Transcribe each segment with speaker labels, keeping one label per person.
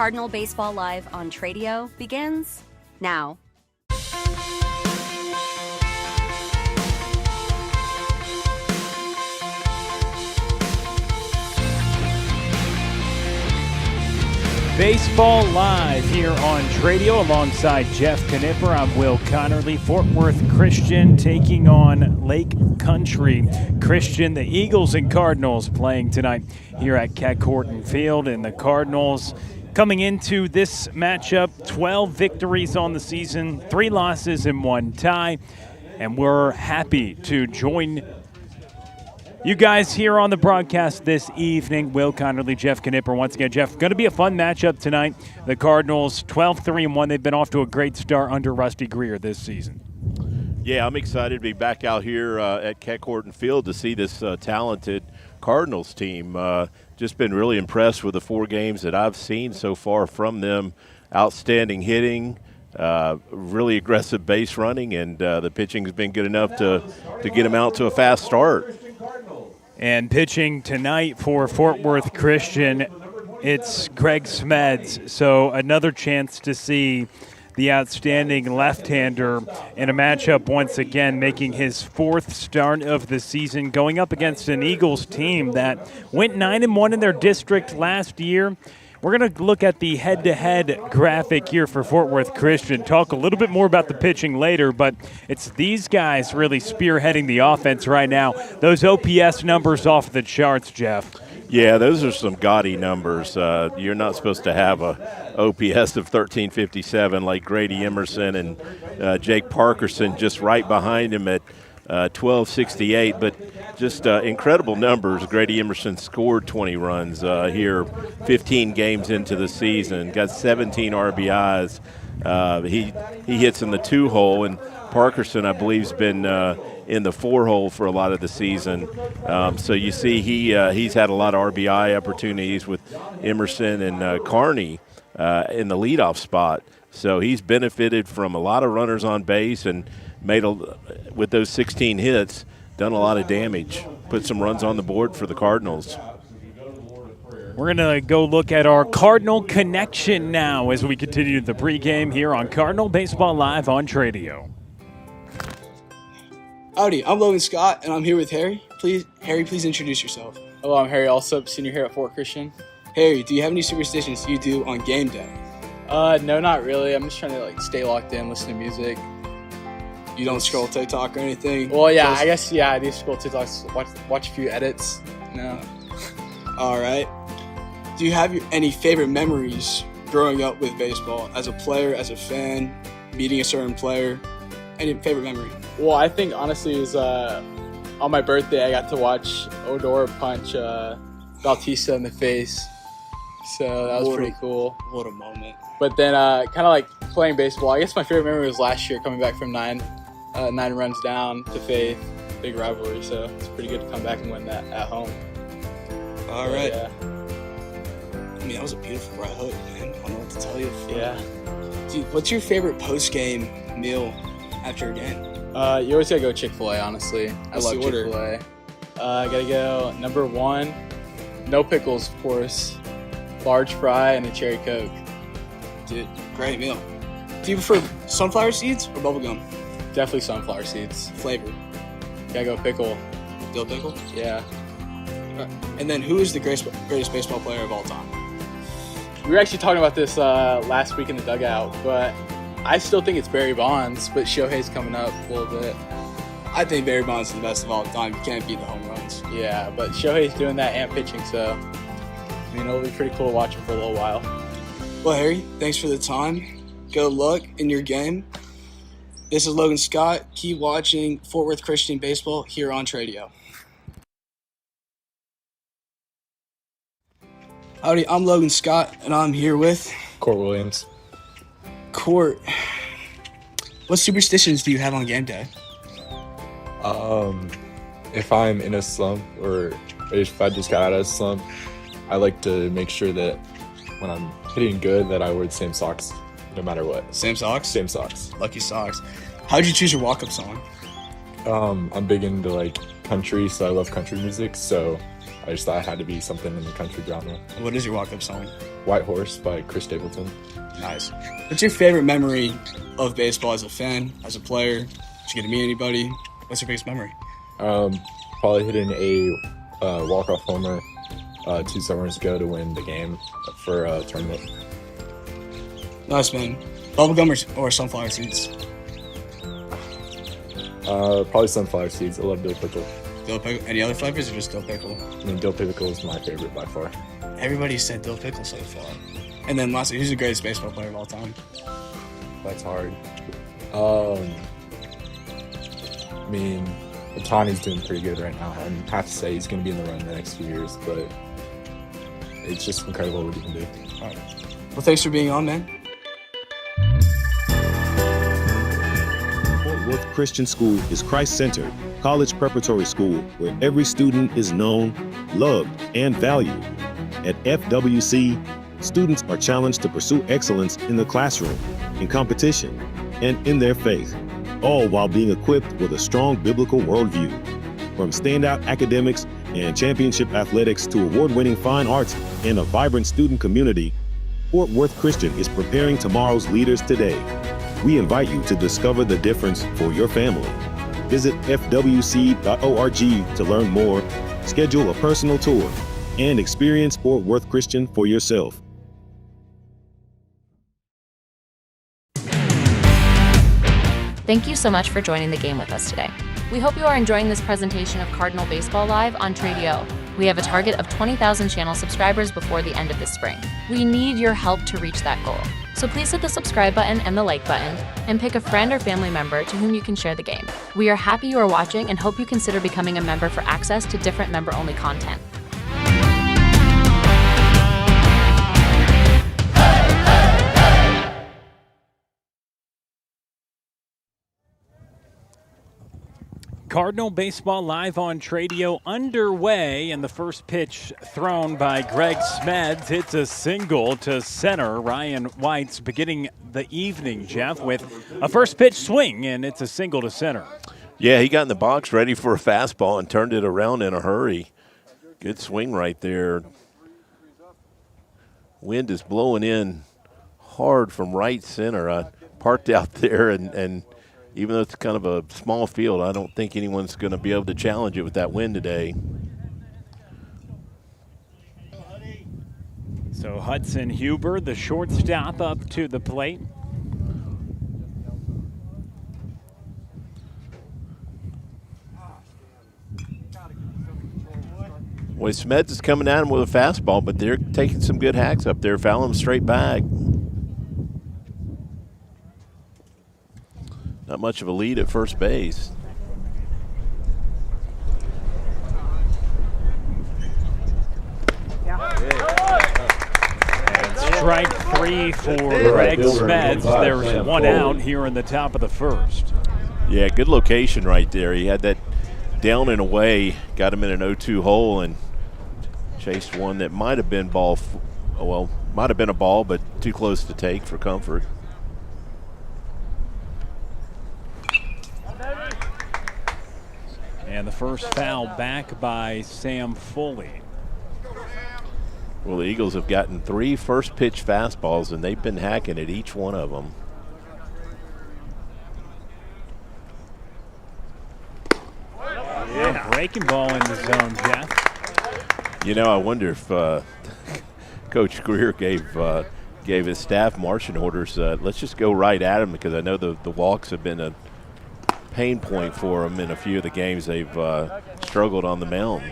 Speaker 1: Cardinal Baseball Live on Tradio begins now.
Speaker 2: Baseball Live here on Tradio alongside Jeff Knipper. I'm Will Connerly. Fort Worth Christian taking on Lake Country Christian. The Eagles and Cardinals playing tonight here at Keck Field, and the Cardinals coming into this matchup 12 victories on the season, 3 losses and 1 tie, and we're happy to join you guys here on the broadcast this evening. Will Connerly, Jeff Knipper. Once again, Jeff, going to be a fun matchup tonight. The Cardinals 12-3-1. They've been off to a great start under Rusty Greer this season.
Speaker 3: Yeah, I'm excited to be back out here at Keck Field to see this talented Cardinals team. Just been really impressed with the 4 games that I've seen so far from them. Outstanding hitting, really aggressive base running, and the pitching has been good enough to get them out to a fast start.
Speaker 2: And pitching tonight for Fort Worth Christian, it's Greg Smeds. So another chance to see the outstanding left-hander in a matchup once again, making his 4th start of the season, going up against an Eagles team that went 9-1 in their district last year. We're going to look at the head-to-head graphic here for Fort Worth Christian, talk a little bit more about the pitching later, but it's these guys really spearheading the offense right now. Those OPS numbers off the charts, Jeff.
Speaker 3: Yeah, those are some gaudy numbers. You're not supposed to have a OPS of 1357 like Grady Emerson and Jake Parkerson just right behind him at 1268, but just incredible numbers. Grady Emerson scored 20 runs here 15 games into the season, got 17 RBIs. He hits in the 2-hole, and Parkerson, I believe, has been in the 4-hole for a lot of the season. So you see he's had a lot of RBI opportunities with Emerson and Carney in the leadoff spot. So he's benefited from a lot of runners on base and made with those 16 hits, done a lot of damage, put some runs on the board for the Cardinals.
Speaker 2: We're going to go look at our Cardinal connection now as we continue the pregame here on Cardinal Baseball Live on Tradio.
Speaker 4: Howdy, I'm Logan Scott, and I'm here with Harry. Please introduce yourself.
Speaker 5: Hello, I'm Harry Alsop, senior here at Fort Christian.
Speaker 4: Harry, do you have any superstitions you do on game day?
Speaker 5: No, not really. I'm just trying to stay locked in, listen to music.
Speaker 4: You don't scroll TikTok or anything?
Speaker 5: Well, yeah, I guess, yeah, I do scroll TikTok, watch a few edits. No.
Speaker 4: All right. Do you have any favorite memories growing up with baseball? As a player, as a fan, meeting a certain player? Any favorite memory?
Speaker 5: Well, I think, honestly, is on my birthday, I got to watch Odor punch Bautista in the face. So that was pretty cool.
Speaker 4: What a moment.
Speaker 5: But then kind of like playing baseball, I guess my favorite memory was last year, coming back from 9 runs down to Faith. Big rivalry, so it's pretty good to come back and win that at home.
Speaker 4: All right.
Speaker 5: Yeah.
Speaker 4: I mean, that was a beautiful right hook, man. I don't know what to tell you.
Speaker 5: Yeah.
Speaker 4: Dude, what's your favorite post-game meal after a game?
Speaker 5: You always gotta go Chick-fil-A, honestly.
Speaker 4: What's
Speaker 5: I love
Speaker 4: the order?
Speaker 5: Chick-fil-A. I gotta go number 1, no pickles, of course, large fry, and a cherry Coke.
Speaker 4: Dude, great meal. Do you prefer sunflower seeds or bubblegum?
Speaker 5: Definitely sunflower seeds.
Speaker 4: Flavor.
Speaker 5: Gotta go pickle.
Speaker 4: Dill pickle?
Speaker 5: Yeah.
Speaker 4: And then who is the greatest baseball player of all time?
Speaker 5: We were actually talking about this last week in the dugout, but I still think it's Barry Bonds, but Shohei's coming up a little bit.
Speaker 4: I think Barry Bonds is the best of all time. You can't beat the home runs.
Speaker 5: Yeah, but Shohei's doing that and pitching, so I mean, it'll be pretty cool to watch him for a little while.
Speaker 4: Well, Harry, thanks for the time. Good luck in your game. This is Logan Scott. Keep watching Fort Worth Christian Baseball here on Tradio. Howdy, I'm Logan Scott, and I'm here with
Speaker 6: Court Williams.
Speaker 4: Court. What superstitions do you have on game day?
Speaker 6: If I'm in a slump or if I just got out of a slump, I like to make sure that when I'm hitting good that I wear the same socks no matter what.
Speaker 4: Same socks?
Speaker 6: Same socks.
Speaker 4: Lucky socks. How'd you choose your walk-up song?
Speaker 6: I'm big into country, so I love country music, so I just thought it had to be something in the country genre.
Speaker 4: What is your walk-up song?
Speaker 6: White Horse by Chris Stapleton.
Speaker 4: Nice. What's your favorite memory of baseball as a fan, as a player? Did you get to meet anybody? What's your biggest memory?
Speaker 6: Probably hitting a walk-off homer 2 summers ago to win the game for a tournament.
Speaker 4: Nice, man. Bubblegum or sunflower seeds?
Speaker 6: Probably sunflower seeds. I love dill pickle.
Speaker 4: Dill pickle? Any other flavors or just dill pickle?
Speaker 6: I mean, dill pickle is my favorite by far.
Speaker 4: Everybody said dill pickle so far. And then lastly, who's the greatest baseball player of all time?
Speaker 6: That's hard. I mean, Otani's doing pretty good right now. I have to say he's going to be in the run the next few years, but it's just incredible what he can do.
Speaker 4: All right. Well, thanks for being on, man.
Speaker 7: Fort Worth Christian School is Christ-centered, college preparatory school where every student is known, loved, and valued. At FWC, students are challenged to pursue excellence in the classroom, in competition, and in their faith, all while being equipped with a strong biblical worldview. From standout academics and championship athletics to award-winning fine arts and a vibrant student community, Fort Worth Christian is preparing tomorrow's leaders today. We invite you to discover the difference for your family. Visit fwc.org to learn more, schedule a personal tour, and experience Fort Worth Christian for yourself.
Speaker 8: Thank you so much for joining the game with us today. We hope you are enjoying this presentation of Cardinal Baseball Live on Tradio. We have a target of 20,000 channel subscribers before the end of this spring. We need your help to reach that goal. So please hit the subscribe button and the like button, and pick a friend or family member to whom you can share the game. We are happy you are watching and hope you consider becoming a member for access to different member-only content.
Speaker 2: Cardinal Baseball Live on Tradio underway, and the first pitch thrown by Greg Smeds hits a single to center. Ryan White's beginning the evening, Jeff, with a first pitch swing, and it's a single to center.
Speaker 3: Yeah, he got in the box ready for a fastball and turned it around in a hurry. Good swing right there. Wind is blowing in hard from right center. I parked out there, and even though it's kind of a small field, I don't think anyone's going to be able to challenge it with that wind today.
Speaker 2: So Hudson Huber, the shortstop, up to the plate.
Speaker 3: Well, Smeds is coming at him with a fastball, but they're taking some good hacks up there, fouling him straight back. Not much of a lead at first base.
Speaker 2: And strike three for Greg Smeds. There's one out here in the top of the first.
Speaker 3: Yeah, good location right there. He had that down and away, got him in an 0-2 hole, and chased one that might have been might have been a ball, but too close to take for comfort.
Speaker 2: And the first foul back by Sam Foley.
Speaker 3: Well, the Eagles have gotten 3 first pitch fastballs, and they've been hacking at each one of them.
Speaker 2: Yeah, breaking ball in the zone, Jeff.
Speaker 3: You know, I wonder if Coach Greer gave his staff marching orders. Let's just go right at him, because I know the walks have been a pain point for them in a few of the games they've struggled on the mound.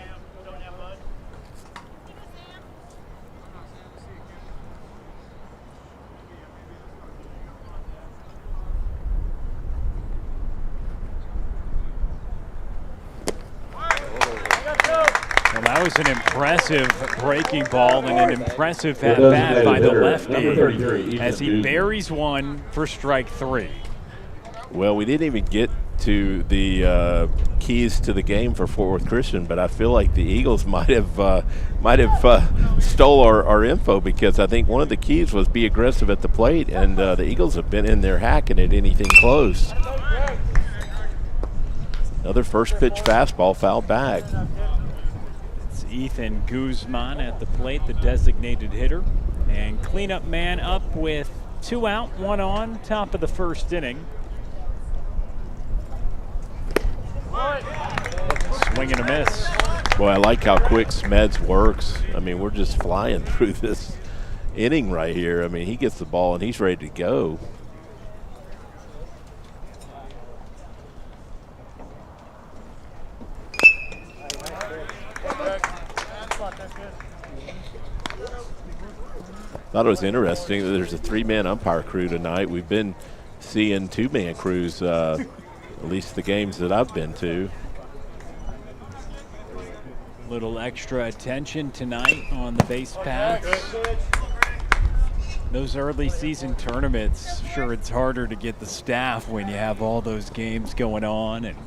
Speaker 2: Well, that was an impressive breaking ball and an impressive at-bat by the lefty as he buries one for strike 3.
Speaker 3: Well, we didn't even get to the keys to the game for Fort Worth Christian, but I feel like the Eagles might have stole our info, because I think one of the keys was be aggressive at the plate, and the Eagles have been in there hacking at anything close. Another first pitch fastball fouled back.
Speaker 2: It's Ethan Guzman at the plate, the designated hitter. And cleanup man up with 2 out, 1 on, top of the first inning. Swing and a miss.
Speaker 3: Boy, I like how quick Smeds works. I mean, we're just flying through this inning right here. I mean, he gets the ball and he's ready to go. Thought it was interesting that there's a 3-man umpire crew tonight. We've been seeing 2-man crews, at least the games that I've been to.
Speaker 2: Little extra attention tonight on the base paths. Those early season tournaments, sure, it's harder to get the staff when you have all those games going on, and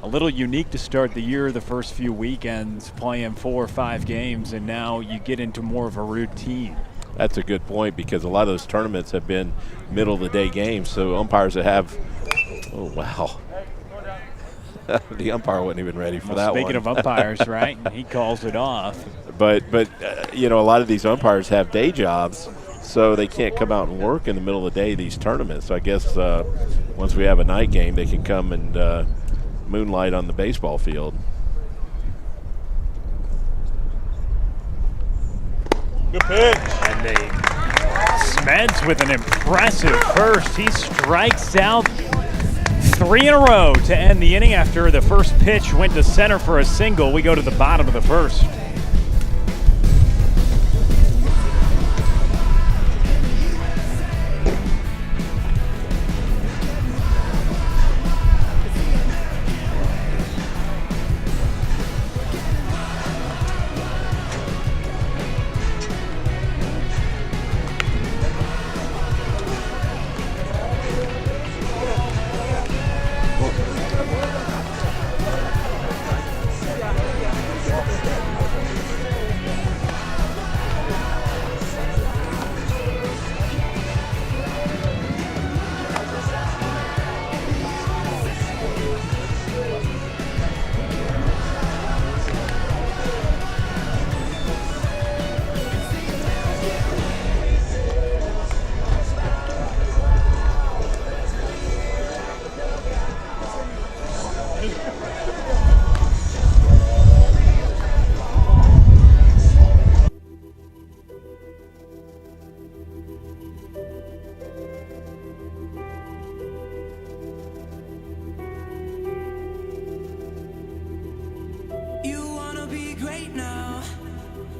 Speaker 2: a little unique to start the year, the first few weekends playing 4 or 5 games, and now you get into more of a routine.
Speaker 3: That's a good point, because a lot of those tournaments have been middle of the day games, so umpires that have, oh wow. The umpire wasn't even ready for that one.
Speaker 2: Speaking of umpires, right? He calls it off.
Speaker 3: But you know, a lot of these umpires have day jobs, so they can't come out and work in the middle of the day these tournaments. So I guess once we have a night game, they can come and moonlight on the baseball field.
Speaker 9: Good pitch.
Speaker 2: And Smeds with an impressive first. He strikes out 3 in a row to end the inning after the first pitch went to center for a single. We go to the bottom of the first.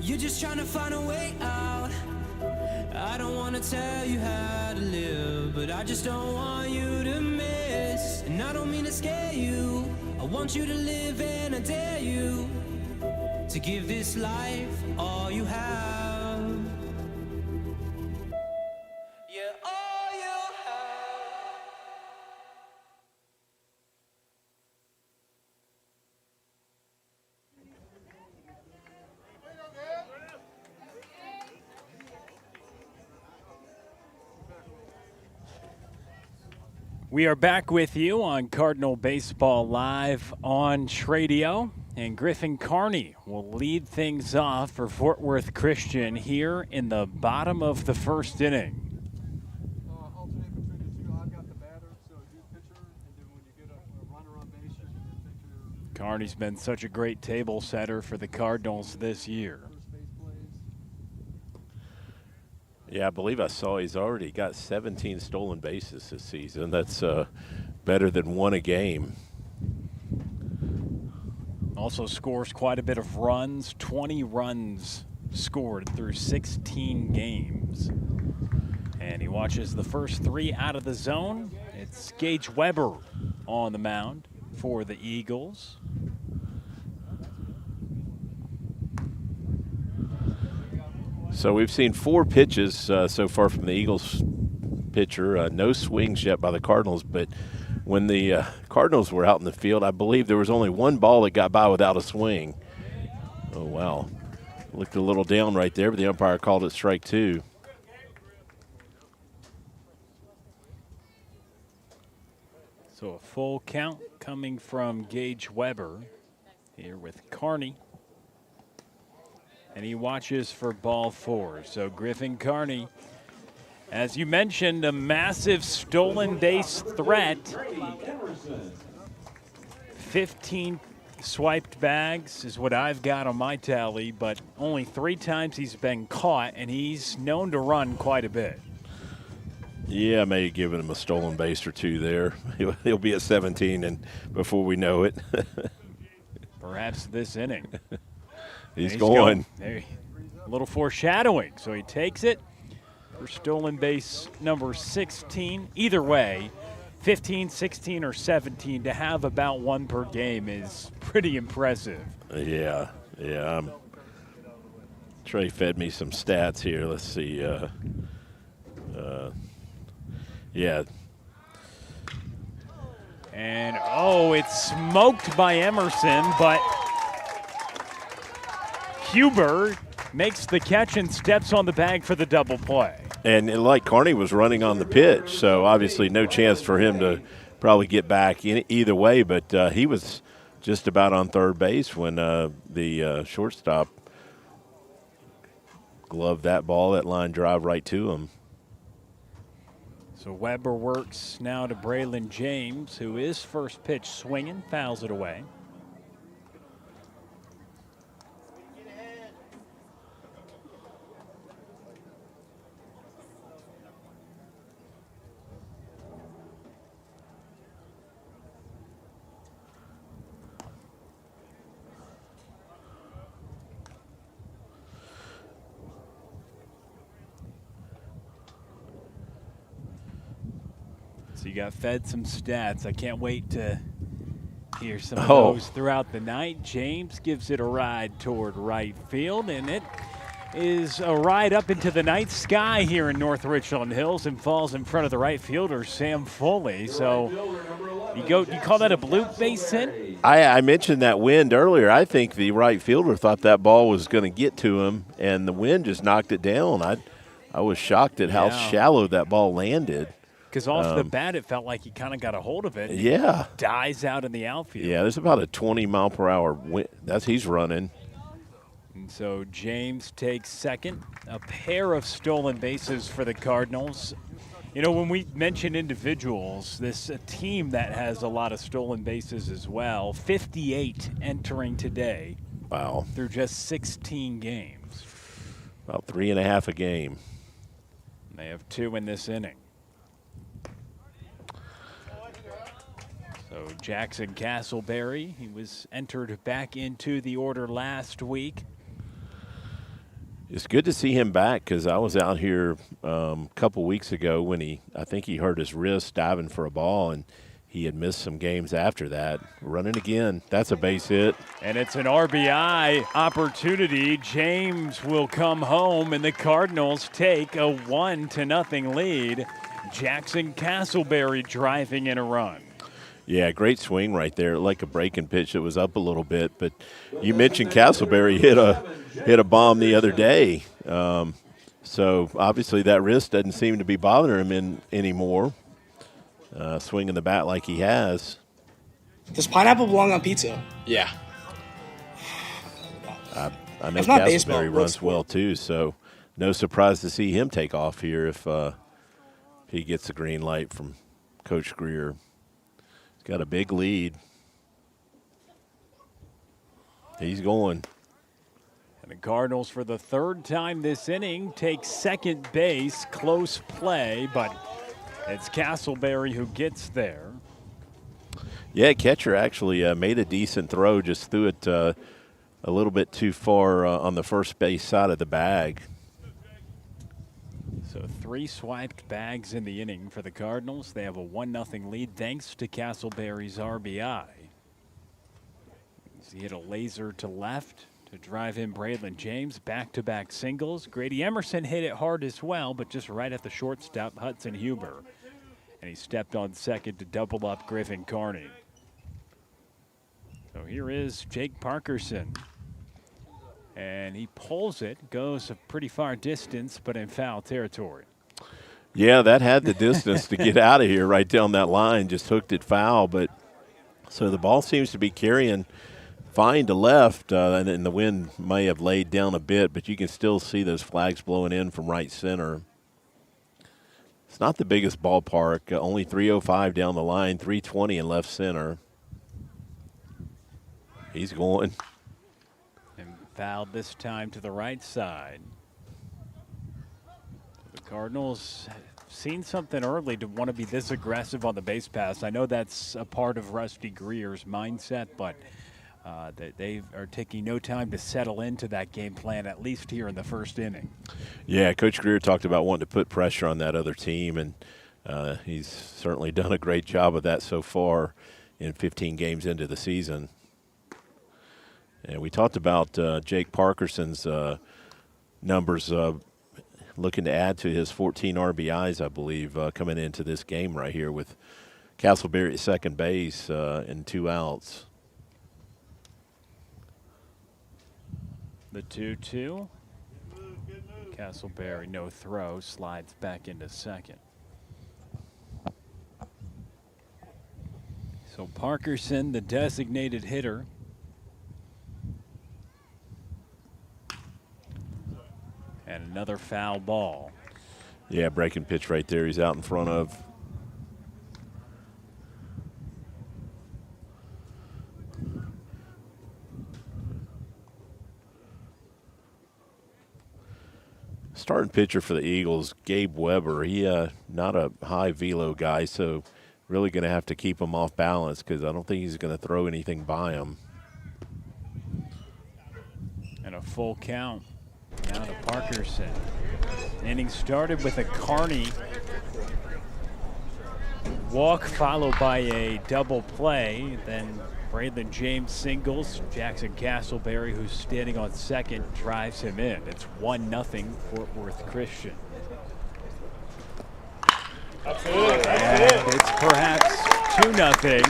Speaker 10: You're just trying to find a way out. I don't want to tell you how to live, but I just don't want you to miss. And I don't mean to scare you, I want you to live, and I dare you to give this life all you have. Yeah, all you have.
Speaker 2: We are back with you on Cardinal Baseball Live on Tradio, and Griffin Carney will lead things off for Fort Worth Christian here in the bottom of the first inning.
Speaker 11: Alternate between the two. I've got the batter, so do pitcher, and then when you get a runner on base, you can pitcher.
Speaker 2: Carney's been such a great table setter for the Cardinals this year.
Speaker 3: Yeah, I believe I saw he's already got 17 stolen bases this season. That's better than 1 a game.
Speaker 2: Also scores quite a bit of runs, 20 runs scored through 16 games. And he watches the first 3 out of the zone. It's Gage Weber on the mound for the Eagles.
Speaker 3: So we've seen 4 pitches so far from the Eagles pitcher. No swings yet by the Cardinals, but when the Cardinals were out in the field, I believe there was only 1 ball that got by without a swing. Oh, wow. Looked a little down right there, but the umpire called it strike 2.
Speaker 2: So a full count coming from Gage Weber here with Carney. and he watches for ball 4. So Griffin Carney, as you mentioned, a massive stolen base threat. 15 swiped bags is what I've got on my tally, but only 3 times he's been caught, and he's known to run quite a bit.
Speaker 3: Yeah, maybe giving him a stolen base or 2 there. He'll be at 17 and before we know it.
Speaker 2: Perhaps this inning.
Speaker 3: He's going.
Speaker 2: There, a little foreshadowing. So he takes it for stolen base number 16. Either way, 15, 16, or 17, to have about 1 per game is pretty impressive.
Speaker 3: Yeah. Trey fed me some stats here. Let's see. Yeah.
Speaker 2: And, it's smoked by Emerson, but Huber makes the catch and steps on the bag for the double play.
Speaker 3: And like Carney was running on the pitch, so obviously no chance for him to probably get back in either way, but he was just about on third base when the shortstop gloved that ball, that line drive right to him.
Speaker 2: So Weber works now to Braylon James, who is first pitch swinging, fouls it away. So you got fed some stats. I can't wait to hear some of those throughout the night. James gives it a ride toward right field, and it is a ride up into the night sky here in North Richland Hills and falls in front of the right fielder, Sam Foley. So you call that a bloop base hit?
Speaker 3: I mentioned that wind earlier. I think the right fielder thought that ball was going to get to him, and the wind just knocked it down. I was shocked at how shallow that ball landed.
Speaker 2: Because off the bat, it felt like he kind of got a hold of it.
Speaker 3: Yeah.
Speaker 2: Dies out in the outfield.
Speaker 3: Yeah, there's about a 20-mile-per-hour wind. He's running.
Speaker 2: And so James takes second. A pair of stolen bases for the Cardinals. You know, when we mention individuals, this team that has a lot of stolen bases as well. 58 entering today.
Speaker 3: Wow.
Speaker 2: Through just 16 games.
Speaker 3: About 3.5 a game.
Speaker 2: They have 2 in this inning. So Jackson Castleberry, he was entered back into the order last week.
Speaker 3: It's good to see him back because I was out here a couple weeks ago when I think he hurt his wrist diving for a ball, and he had missed some games after that. Running again. That's a base hit.
Speaker 2: And it's an RBI opportunity. James will come home, and the Cardinals take a 1-0 lead. Jackson Castleberry driving in a run.
Speaker 3: Yeah, great swing right there, like a breaking pitch that was up a little bit. But you mentioned Castleberry hit a bomb the other day. So obviously that wrist doesn't seem to be bothering him anymore. Swinging the bat like he has.
Speaker 4: Does pineapple belong on pizza?
Speaker 5: Yeah.
Speaker 3: I know Castleberry runs well too, so no surprise to see him take off here if he gets the green light from Coach Greer. He's got a big lead. He's going.
Speaker 2: And the Cardinals, for the 3rd time this inning, take second base. Close play, but it's Castleberry who gets there.
Speaker 3: Yeah, catcher actually made a decent throw, just threw it a little bit too far on the first base side of the bag.
Speaker 2: So 3 swiped bags in the inning for the Cardinals. They have a 1-0 lead thanks to Castleberry's RBI. He hit a laser to left to drive in Braylon James. Back-to-back singles. Grady Emerson hit it hard as well, but just right at the shortstop, Hudson Huber. And he stepped on second to double up Griffin Carney. So here is Jake Parkerson. And he pulls it, goes a pretty far distance, but in foul territory.
Speaker 3: Yeah, that had the distance to get out of here right down that line. Just hooked it foul. But so the ball seems to be carrying fine to left, and the wind may have laid down a bit, but you can still see those flags blowing in from right center. It's not the biggest ballpark, only 305 down the line, 320 in left center. He's going.
Speaker 2: And fouled this time to the right side. The Cardinals seen something early to want to be this aggressive on the base pass. I know that's a part of Rusty Greer's mindset, but they are taking no time to settle into that game plan, at least here in the first inning.
Speaker 3: Yeah, Coach Greer talked about wanting to put pressure on that other team, and he's certainly done a great job of that so far in 15 games into the season. And we talked about Jake Parkerson's numbers, looking to add to his 14 RBIs, I believe, coming into this game right here with Castleberry at second base and 2 outs.
Speaker 2: The 2-2. Castleberry, no throw, slides back into second. So Parkerson, the designated hitter. And another foul ball.
Speaker 3: Yeah, breaking pitch right there. He's out in front of. Starting pitcher for the Eagles, Gabe Weber. He not a high velo guy, so really going to have to keep him off balance because I don't think he's going to throw anything by him.
Speaker 2: And a full count. Now to Parkerson. Inning started with a Carney walk followed by a double play. Then Braylon James singles. Jackson Castleberry, who's standing on second, drives him in. It's 1-0 Fort Worth Christian. And it's perhaps 2-0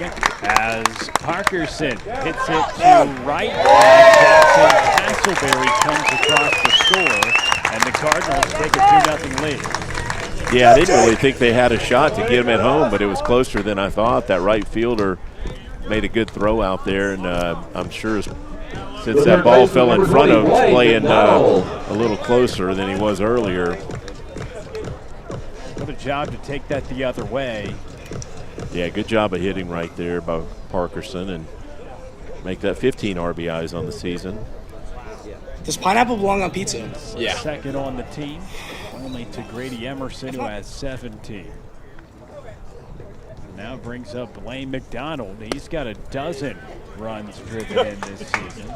Speaker 2: as Parkerson hits it to right. And Jackson Castleberry comes across the score, and the Cardinals take a 2-0 lead.
Speaker 3: Yeah, I didn't really think they had a shot to get him at home, but it was closer than I thought. That right fielder made a good throw out there, and I'm sure since that ball fell in front of him, he's playing a little closer than he was earlier.
Speaker 2: What a job to take that the other way.
Speaker 3: Yeah, good job of hitting right there by Parkerson and make that 15 RBIs on the season.
Speaker 4: Does pineapple belong on pizza?
Speaker 5: Yeah.
Speaker 2: Second on the team, only to Grady Emerson, who has 17. Now brings up Blaine McDonald. He's got a dozen runs driven in this season.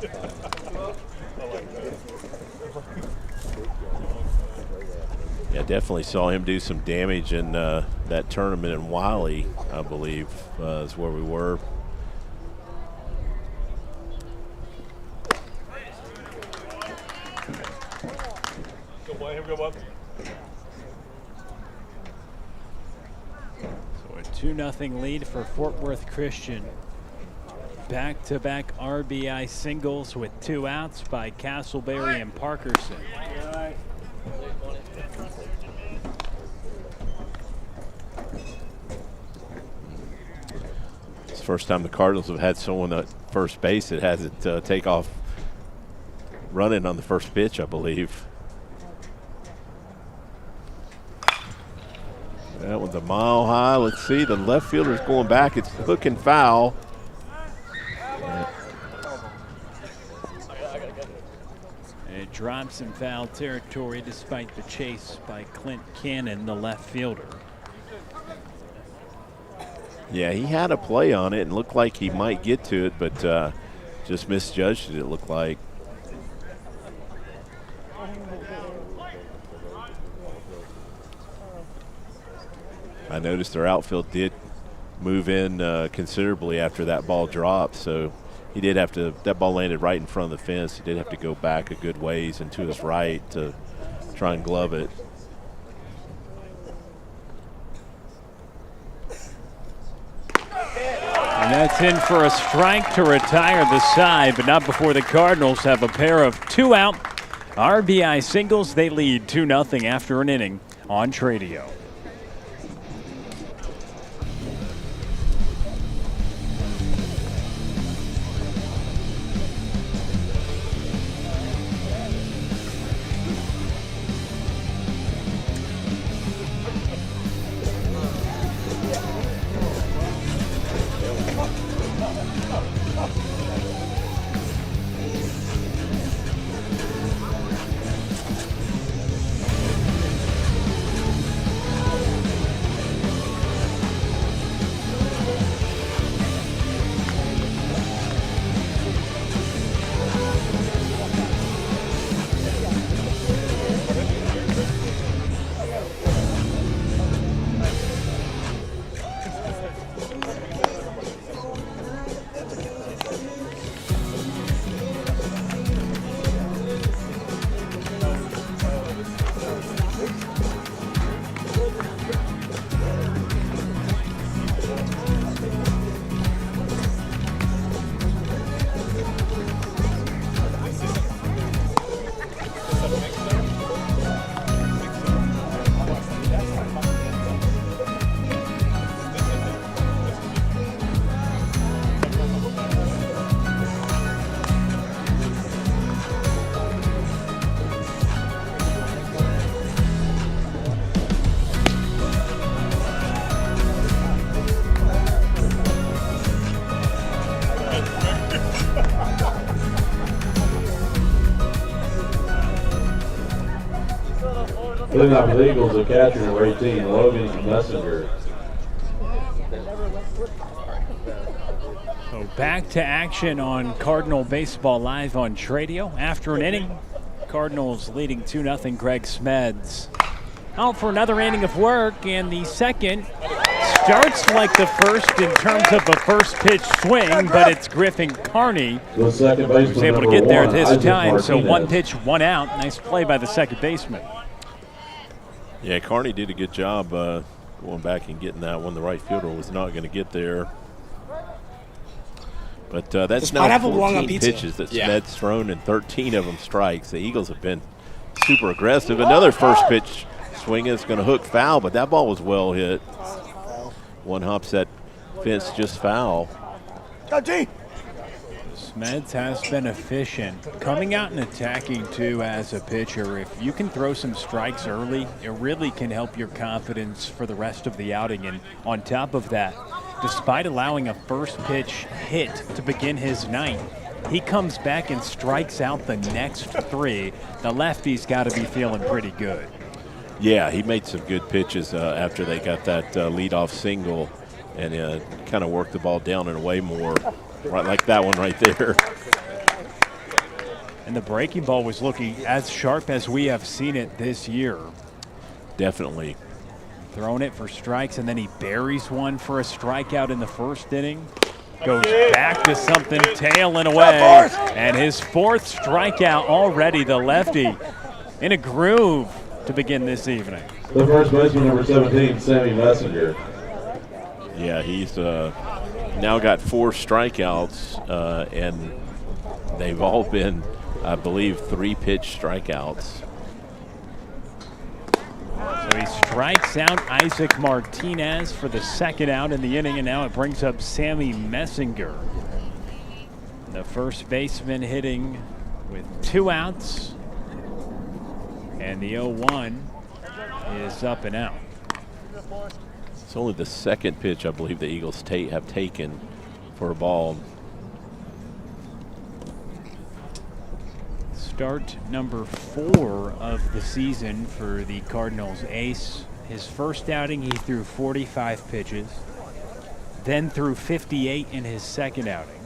Speaker 3: Yeah, definitely saw him do some damage in that tournament in Wiley, I believe, is where we were.
Speaker 11: Go boy, here we go, bud.
Speaker 2: So a 2-0 lead for Fort Worth Christian. Back-to-back RBI singles with 2 outs by Castleberry and Parkerson.
Speaker 3: It's the first time the Cardinals have had someone at first base that hasn't take off running on the first pitch, I believe. That one's a mile high. Let's see, the left fielder's going back. It's hook and foul.
Speaker 2: It drops in foul territory despite the chase by Clint Cannon, the left fielder.
Speaker 3: Yeah, he had a play on it and looked like he might get to it, but just misjudged it looked like. I noticed their outfield did move in considerably after that ball dropped, so he did have to, that ball landed right in front of the fence. He did have to go back a good ways and to his right to try and glove it.
Speaker 2: And that's in for a strike to retire the side, but not before the Cardinals have a pair of 2-out RBI singles. They lead 2-0 after an inning on Tradio.
Speaker 9: Leading off for the Eagles, the catcher number 18, Logan Messenger.
Speaker 2: So back to action on Cardinal Baseball Live on Tradio. After an inning, Cardinals leading 2-0. Greg Smeds out for another inning of work, and the second starts like the first in terms of a first pitch swing, but it's Griffin Carney who's able to get there this time. So 1 pitch, 1 out. Nice play by the second baseman.
Speaker 3: Yeah, Carney did a good job going back and getting that one. The right fielder was not going to get there. But that's now 14 pitches that Smed's thrown and 13 of them strikes. The Eagles have been super aggressive. Another first pitch swing is going to hook foul, but that ball was well hit. One hops that fence just foul.
Speaker 2: Smeds has been efficient, coming out and attacking too as a pitcher. If you can throw some strikes early, it really can help your confidence for the rest of the outing. And on top of that, despite allowing a first pitch hit to begin his night, he comes back and strikes out the next 3. The lefty's got to be feeling pretty good.
Speaker 3: Yeah, he made some good pitches after they got that leadoff single and kind of worked the ball down and away more. Right, like that one right there.
Speaker 2: And the breaking ball was looking as sharp as we have seen it this year.
Speaker 3: Definitely.
Speaker 2: Throwing it for strikes, and then he buries one for a strikeout in the first inning. Goes back to something, tailing away. And his 4th strikeout already, the lefty in a groove to begin this evening.
Speaker 9: The first baseman, number 17, Sammy Messenger.
Speaker 3: Yeah, he's now got 4 strikeouts, and they've all been, I believe, 3-pitch strikeouts.
Speaker 2: So he strikes out Isaac Martinez for the 2nd out in the inning, and now it brings up Sammy Messenger. The first baseman hitting with 2 outs, and the 0-1 is up and out.
Speaker 3: It's only the 2nd pitch I believe the Eagles have taken for a ball.
Speaker 2: Start number 4 of the season for the Cardinals ace. His first outing, he threw 45 pitches, then threw 58 in his 2nd outing.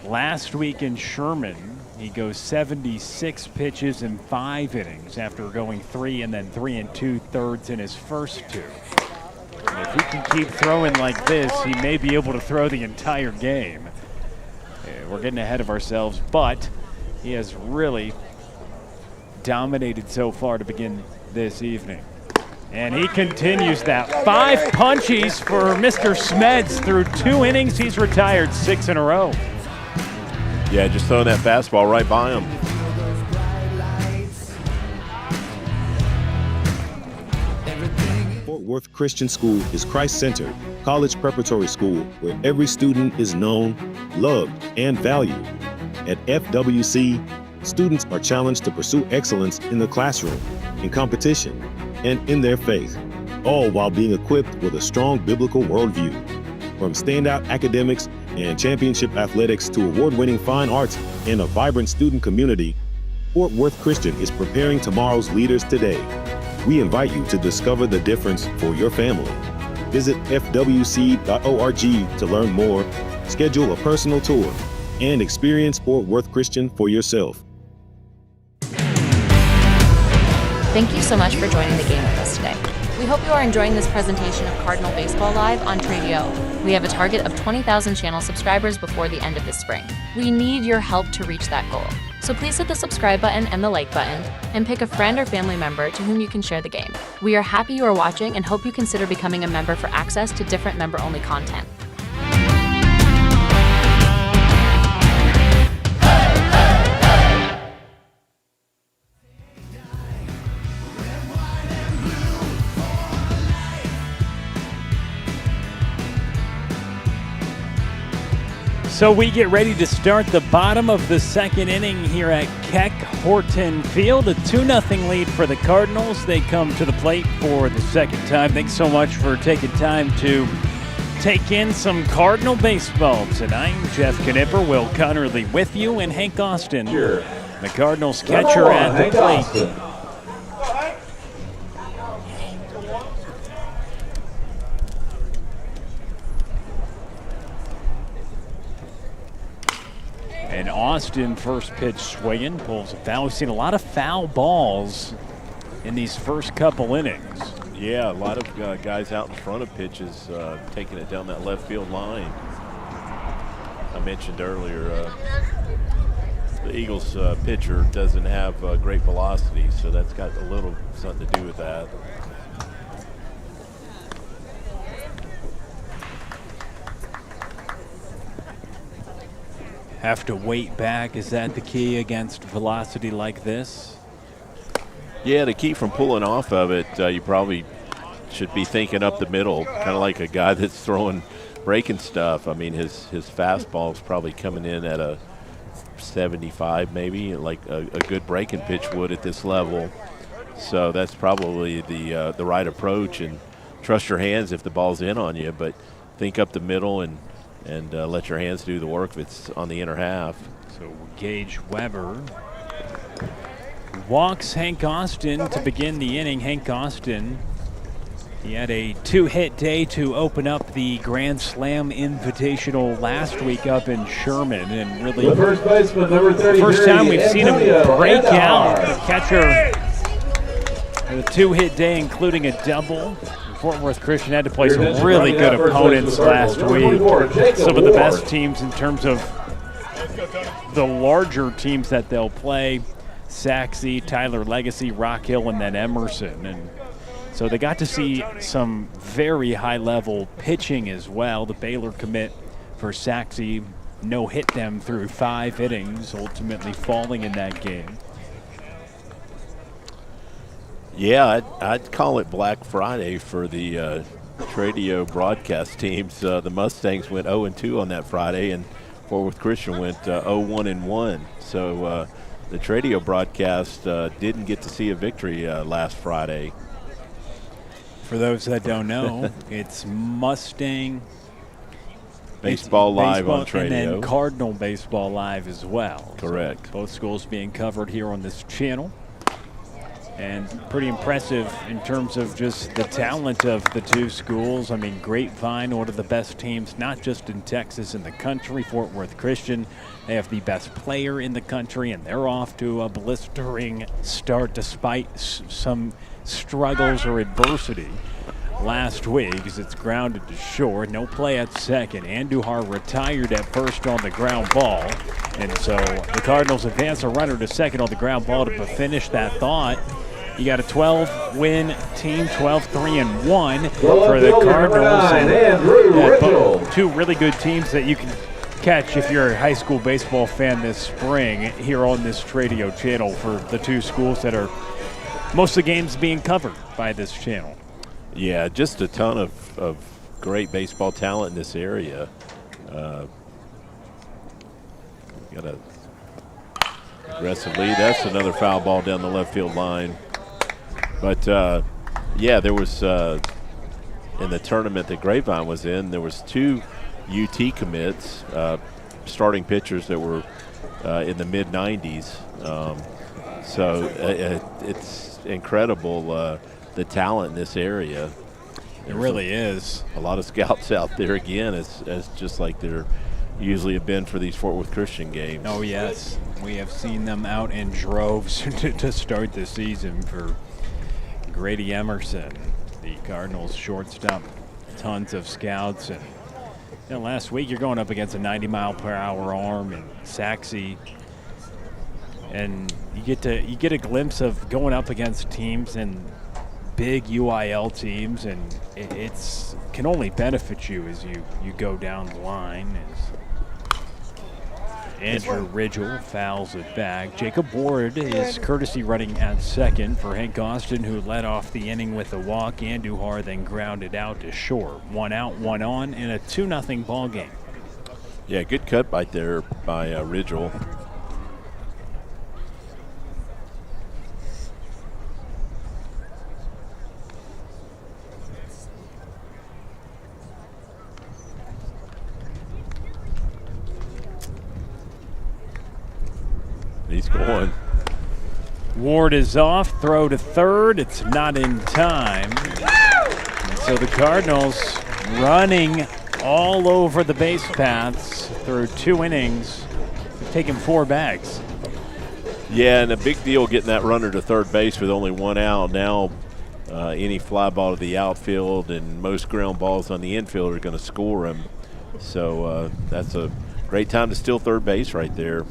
Speaker 2: Last week in Sherman, he goes 76 pitches in 5 innings after going 3 and then 3 2/3 in his first 2. And if he can keep throwing like this, he may be able to throw the entire game. We're getting ahead of ourselves, but he has really dominated so far to begin this evening. And he continues that. 5 punchies for Mr. Smeds through 2 innings. He's retired 6 in a row.
Speaker 3: Yeah, just throwing that fastball right by him.
Speaker 7: Fort Worth Christian School is Christ-centered, college preparatory school where every student is known, loved, and valued. At FWC, students are challenged to pursue excellence in the classroom, in competition, and in their faith, all while being equipped with a strong biblical worldview. From standout academics and championship athletics to award-winning fine arts and a vibrant student community, Fort Worth Christian is preparing tomorrow's leaders today. We invite you to discover the difference for your family. Visit fwc.org to learn more, schedule a personal tour, and experience Fort Worth Christian for yourself.
Speaker 8: Thank you so much for joining the game with us today. We hope you are enjoying this presentation of Cardinal Baseball Live on Tradio. We have a target of 20,000 channel subscribers before the end of this spring. We need your help to reach that goal. So please hit the subscribe button and the like button, and pick a friend or family member to whom you can share the game. We are happy you are watching and hope you consider becoming a member for access to different member-only content.
Speaker 2: So we get ready to start the bottom of the second inning here at Keck Horton Field. A 2-0 lead for the Cardinals. They come to the plate for the second time. Thanks so much for taking time to take in some Cardinal baseball tonight. Jeff Knipper, Will Connerly with you, and Hank Austin, the Cardinals catcher at the plate. And Austin, first pitch swinging, pulls a foul. We've seen a lot of foul balls in these first couple innings.
Speaker 3: Yeah, a lot of guys out in front of pitches taking it down that left field line. I mentioned earlier, the Eagles pitcher doesn't have great velocity, so that's got a little something to do with that.
Speaker 2: Have to wait back. Is that the key against velocity like this?
Speaker 3: Yeah, the key from pulling off of it, you probably should be thinking up the middle, kind of like a guy that's throwing breaking stuff. I mean, his fastball's probably coming in at a 75 maybe, like a good breaking pitch would at this level. So that's probably the right approach, and trust your hands if the ball's in on you, but think up the middle and let your hands do the work if it's on the inner half.
Speaker 2: So Gage Weber walks Hank Austin to begin the inning. Hank Austin, he had a 2-hit day to open up the Grand Slam Invitational last week up in Sherman, and really
Speaker 9: the first baseman, number 33,
Speaker 2: first time we've seen him break out.
Speaker 9: Aguilar.
Speaker 2: The catcher had a 2-hit day, including a double. Fort Worth Christian had to play some really good opponents last week. Some of the best teams in terms of the larger teams that they'll play: Saxe, Tyler Legacy, Rock Hill, and then Emerson. And so they got to see some very high-level pitching as well. The Baylor commit for Saxe no-hit them through 5 innings, ultimately falling in that game.
Speaker 3: Yeah, I'd call it Black Friday for the Tradio broadcast teams. The Mustangs went 0-2 on that Friday, and Fort Worth Christian went 0-1-1. So the Tradio broadcast didn't get to see a victory last Friday.
Speaker 2: For those that don't know, it's Mustang
Speaker 3: Baseball Live on Tradio.
Speaker 2: And then Cardinal Baseball Live as well.
Speaker 3: Correct.
Speaker 2: So both schools being covered here on this channel. And pretty impressive in terms of just the talent of the two schools. I mean, Grapevine, one of the best teams, not just in Texas, in the country. Fort Worth Christian, they have the best player in the country, and they're off to a blistering start despite some struggles or adversity last week, as it's grounded to short. No play at second. Andujar retired at first on the ground ball. And so the Cardinals advance a runner to second on the ground ball to finish that thought. You got a 12-win team, 12-3-1 for the Cardinals. And two really good teams that you can catch if you're a high school baseball fan this spring here on this Tradio channel for the two schools that are most of the games being covered by this channel.
Speaker 3: Yeah, just a ton of great baseball talent in this area. Got a aggressive lead. That's another foul ball down the left field line. But, yeah, there was in the tournament that Grapevine was in, there was 2 UT commits, starting pitchers that were in the mid-90s. So it's incredible, the talent in this area.
Speaker 2: It really is.
Speaker 3: A lot of scouts out there again, as just like there usually have been for these Fort Worth Christian games.
Speaker 2: Oh, yes. We have seen them out in droves to start the season for Grady Emerson, the Cardinals shortstop. Tons of scouts. And last week you're going up against a 90-mile-per-hour arm and Saxey. And you get a glimpse of going up against teams and big UIL teams, and it's can only benefit you as you go down the line. Andrew Ridgel fouls it back. Jacob Ward is courtesy running at second for Hank Austin, who led off the inning with a walk. Andujar then grounded out to short. 1 out, 1 on in a 2-0 ball game.
Speaker 3: Yeah, good cut by Ridgel. He's going.
Speaker 2: Ward is off, throw to third. It's not in time. And so the Cardinals running all over the base paths through 2 innings, taking 4 bags.
Speaker 3: Yeah, and a big deal getting that runner to third base with only 1 out. Now any fly ball to the outfield and most ground balls on the infield are going to score him. So that's a great time to steal third base right there.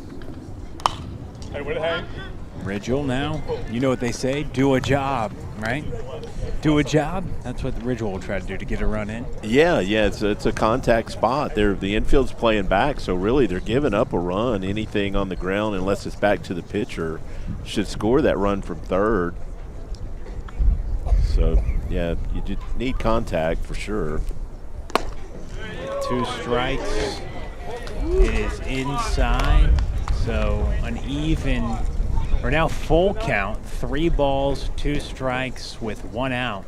Speaker 2: Ridgel now, you know what they say, do a job, right? Do a job. That's what Ridgel will try to do to get a run in.
Speaker 3: Yeah, it's a contact spot. The infield's playing back, so really they're giving up a run. Anything on the ground, unless it's back to the pitcher, should score that run from third. So, yeah, you just need contact for sure.
Speaker 2: 2 strikes. It is inside. So an even, or now full count, 3 balls, 2 strikes with 1 out.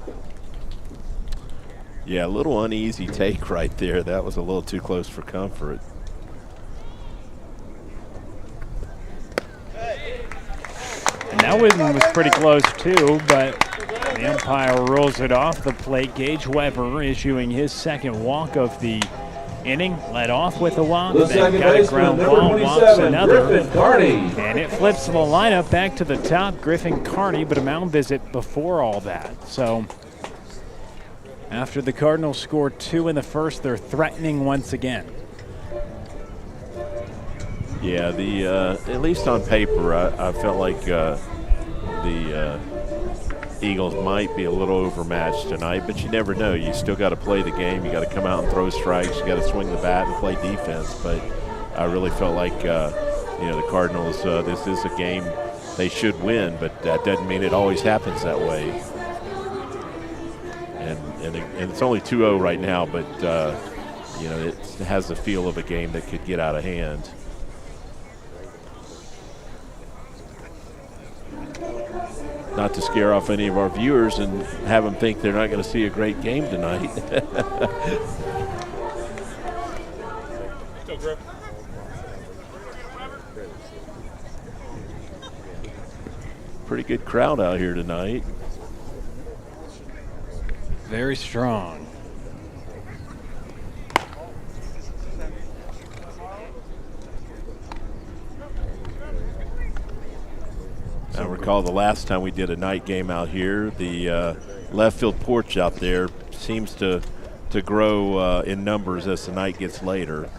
Speaker 3: Yeah, a little uneasy take right there. That was a little too close for comfort.
Speaker 2: And that one was pretty close too, but the umpire rules it off the plate. Gage Weber issuing his second walk of the inning, led off with a walk, then got a ground ball, walks another, and it flips the lineup back to the top. Griffin Carney, but a mound visit before all that. So after the Cardinals score 2 in the first, they're threatening once again.
Speaker 3: Yeah, at least on paper, I felt like the Eagles might be a little overmatched tonight, but you never know. You still got to play the game. You got to come out and throw strikes. You got to swing the bat and play defense. But I really felt like the Cardinals. This is a game they should win, but that doesn't mean it always happens that way. And it's only 2-0 right now, but it has the feel of a game that could get out of hand. Not to scare off any of our viewers and have them think they're not going to see a great game tonight. Pretty good crowd out here tonight.
Speaker 2: Very strong.
Speaker 3: I recall the last time we did a night game out here, the left field porch out there seems to grow in numbers as the night gets later.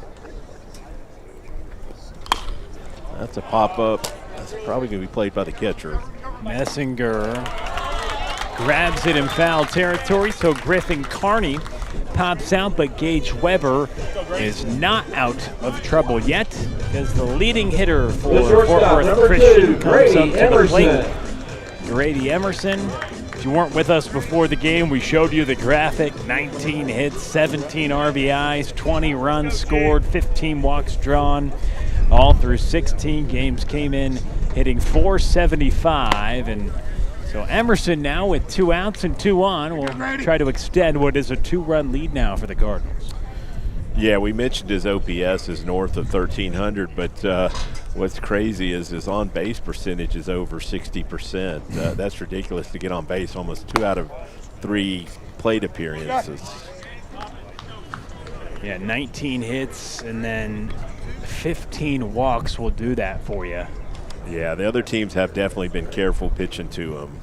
Speaker 3: That's a pop-up. That's probably going to be played by the catcher.
Speaker 2: Messinger grabs it in foul territory, so Griffin Carney pops out, but Gage Weber is not out of trouble yet, because the leading hitter for Fort Worth Christian comes up to the plate. Grady Emerson. If you weren't with us before the game, we showed you the graphic. 19 hits, 17 RBIs, 20 runs scored, 15 walks drawn, all through 16 games. Came in hitting .475 and So Emerson now with 2 outs and 2 on will try to extend what is a 2-run lead now for the Cardinals.
Speaker 3: Yeah, we mentioned his OPS is north of 1,300, but what's crazy is his on-base percentage is over 60%. That's ridiculous to get on base almost 2 out of 3 plate appearances.
Speaker 2: Yeah, 19 hits and then 15 walks will do that for you.
Speaker 3: Yeah, the other teams have definitely been careful pitching to him.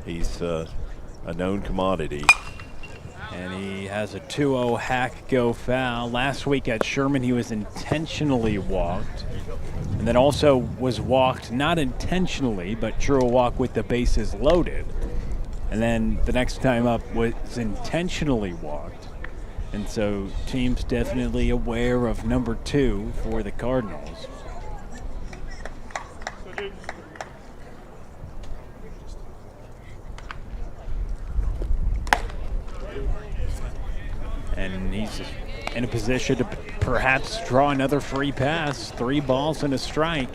Speaker 3: He's a known commodity.
Speaker 2: And he has a 2-0 hack go foul. Last week at Sherman, he was intentionally walked. And then also was walked, not intentionally, but drew a walk with the bases loaded. And then the next time up was intentionally walked. And so teams definitely aware of number 2 for the Cardinals. And he's in a position to perhaps draw another free pass. 3 balls and a strike.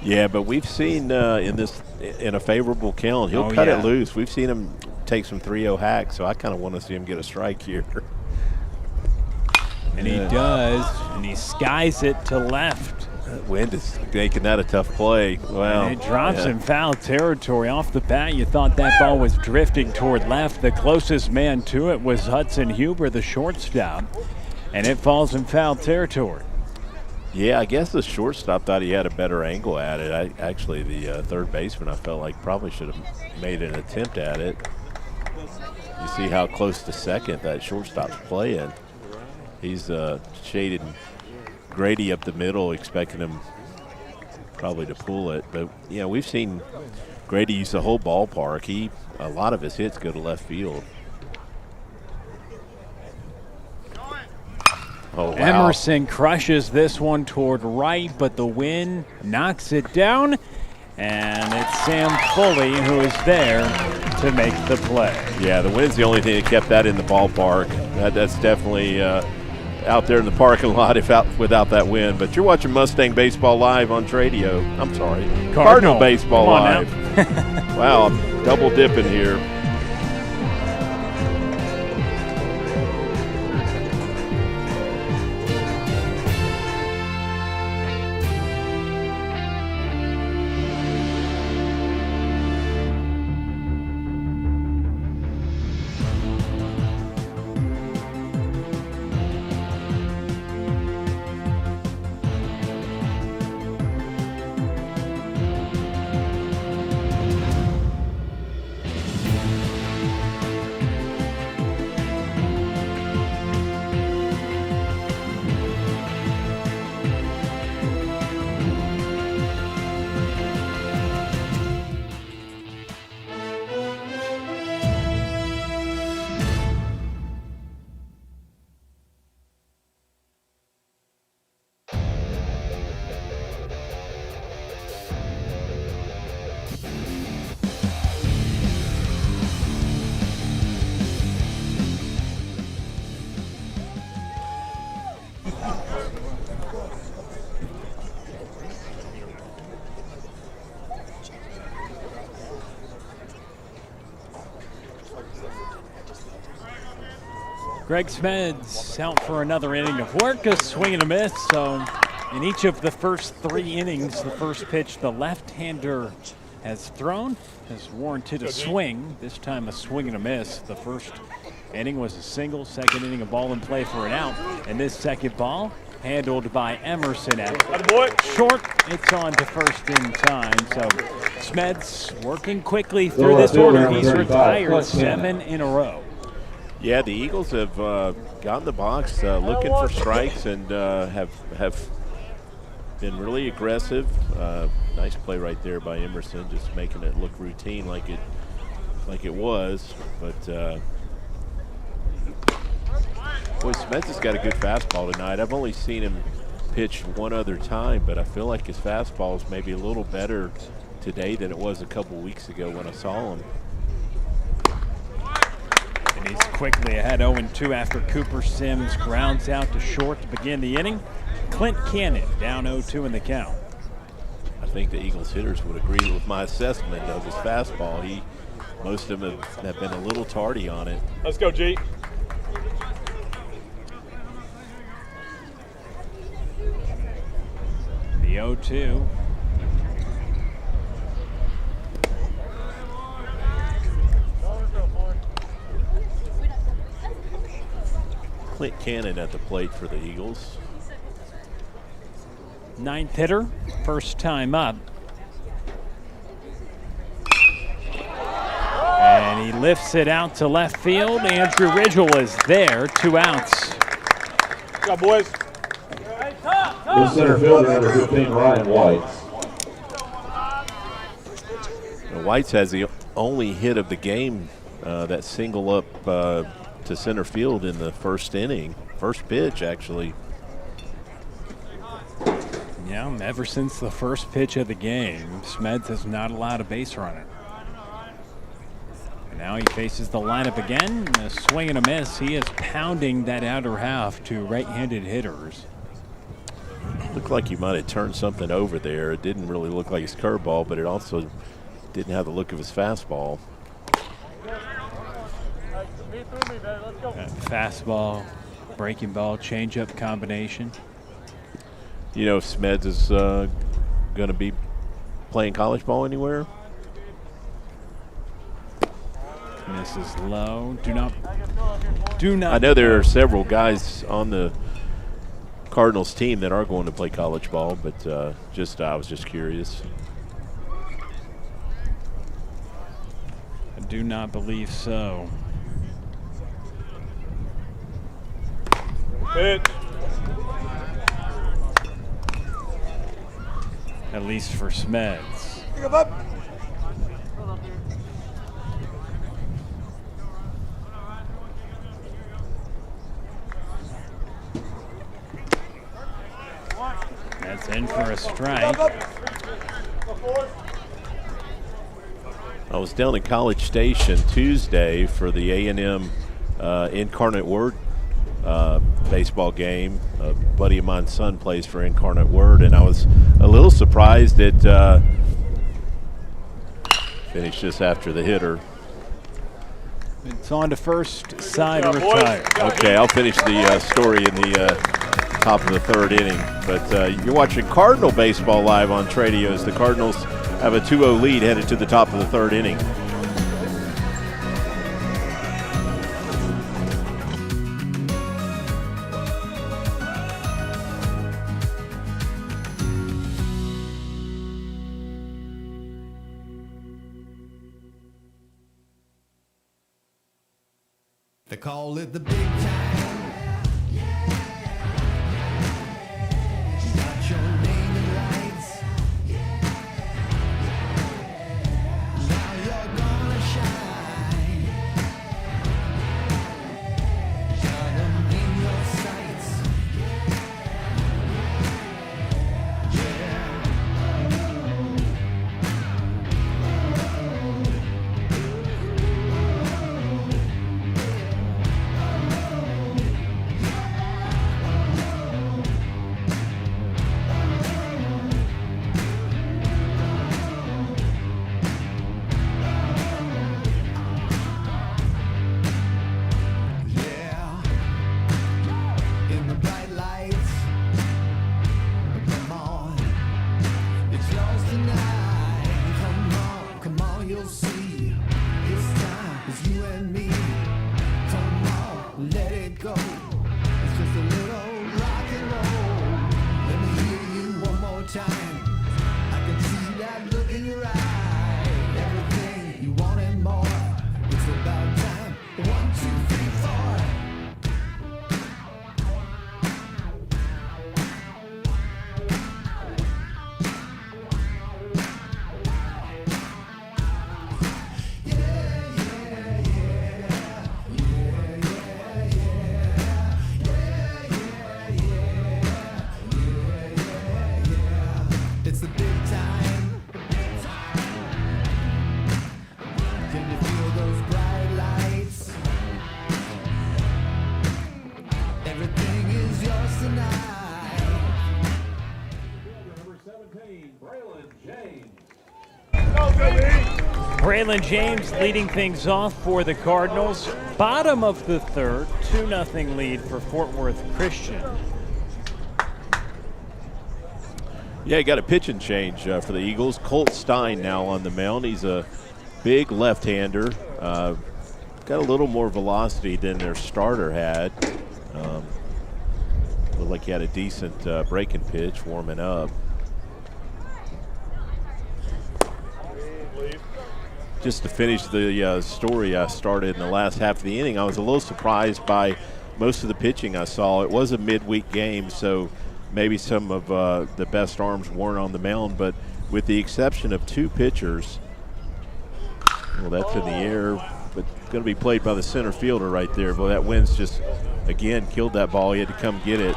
Speaker 3: Yeah, but we've seen in a favorable count, he'll cut it loose. We've seen him take some 3-0 hacks, so I kind of want to see him get a strike here.
Speaker 2: And he does, and he skies it to left.
Speaker 3: Wind is making that a tough play. Wow.
Speaker 2: And it drops in foul territory. Off the bat, you thought that ball was drifting toward left. The closest man to it was Hudson Huber, the shortstop, and it falls in foul territory.
Speaker 3: Yeah, I guess the shortstop thought he had a better angle at it. Actually, the third baseman, I felt like probably should have made an attempt at it. You see how close to second that shortstop's playing. He's shaded Grady up the middle, expecting him probably to pull it. But, yeah, we've seen Grady use the whole ballpark. A lot of his hits go to left field. Oh, wow.
Speaker 2: Emerson crushes this one toward right, but the wind knocks it down. And it's Sam Foley who is there to make the play.
Speaker 3: Yeah, the wind's the only thing that kept that in the ballpark. That's definitely out there in the parking lot without that wind. But you're watching Mustang Baseball Live on Tradio. I'm sorry, Cardinal Baseball Live. Wow, I'm double dipping here.
Speaker 2: Greg Smeds out for another inning of work, a swing and a miss. So in each of the first 3 innings, the first pitch the left-hander has thrown has warranted a swing. This time a swing and a miss. The first inning was a single, second inning a ball in play for an out. And this second ball handled by Emerson at short. It's on to first in time. So Smeds working quickly through this order. He's retired 7 in a row.
Speaker 3: Yeah, the Eagles have got in the box looking for strikes and have been really aggressive. Nice play right there by Emerson, just making it look routine like it was. But boy, Smeds has got a good fastball tonight. I've only seen him pitch one other time, but I feel like his fastball is maybe a little better today than it was a couple weeks ago when I saw him.
Speaker 2: And he's quickly ahead 0-2 after Cooper Sims grounds out to short to begin the inning. Clint Cannon down 0-2 in the count.
Speaker 3: I think the Eagles hitters would agree with my assessment of his fastball. Most of them have been a little tardy on it.
Speaker 11: Let's go, G.
Speaker 2: The 0-2.
Speaker 3: Clint Cannon at the plate for the Eagles.
Speaker 2: Ninth hitter, first time up. And he lifts it out to left field. Andrew Ridgel is there, 2 outs.
Speaker 11: Good job, boys.
Speaker 9: The center fielder, number 15, Ryan White.
Speaker 3: Whites has the only hit of the game, that single up to center field in the first inning. First pitch, actually.
Speaker 2: Yeah, ever since the first pitch of the game, Smeds has not allowed a base runner. And now he faces the lineup again. A swing and a miss. He is pounding that outer half to right-handed hitters.
Speaker 3: Looked like he might have turned something over there. It didn't really look like his curveball, but it also didn't have the look of his fastball.
Speaker 2: Fastball, breaking ball, changeup combination.
Speaker 3: You know if Smeds is going to be playing college ball anywhere?
Speaker 2: Misses low. Do not.
Speaker 3: I know there are several guys on the Cardinals team that are going to play college ball, but I was just curious.
Speaker 2: I do not believe so.
Speaker 11: Pitch.
Speaker 2: At least for Smeds. That's in for a strike.
Speaker 3: I was down in College Station Tuesday for the A&M Incarnate Word baseball game. A buddy of mine's son plays for Incarnate Word, and I was a little surprised that finished just after the hitter.
Speaker 2: It's on to first, side retired.
Speaker 3: Okay, I'll finish the story in the top of the third inning. But you're watching Cardinal baseball live on Tradio as the Cardinals have a 2-0 lead headed to the top of the third inning.
Speaker 10: They call it the big time. Got your name in lights. Now you're gonna shine. Got 'em in your sights.
Speaker 2: Braylon James leading things off for the Cardinals. Bottom of the third, 2-0 lead for Fort Worth Christian.
Speaker 3: Yeah, you got a pitching change for the Eagles. Colt Stein now on the mound. He's a big left-hander. Got a little more velocity than their starter had. Looked like he had a decent breaking pitch warming up. Just to finish the story I started in the last half of the inning, I was a little surprised by most of the pitching I saw. It was a midweek game, so maybe some of the best arms weren't on the mound, but with the exception of 2 pitchers, well, that's in the air, but going to be played by the center fielder right there. Well, that wind's just, again, killed that ball. He had to come get it.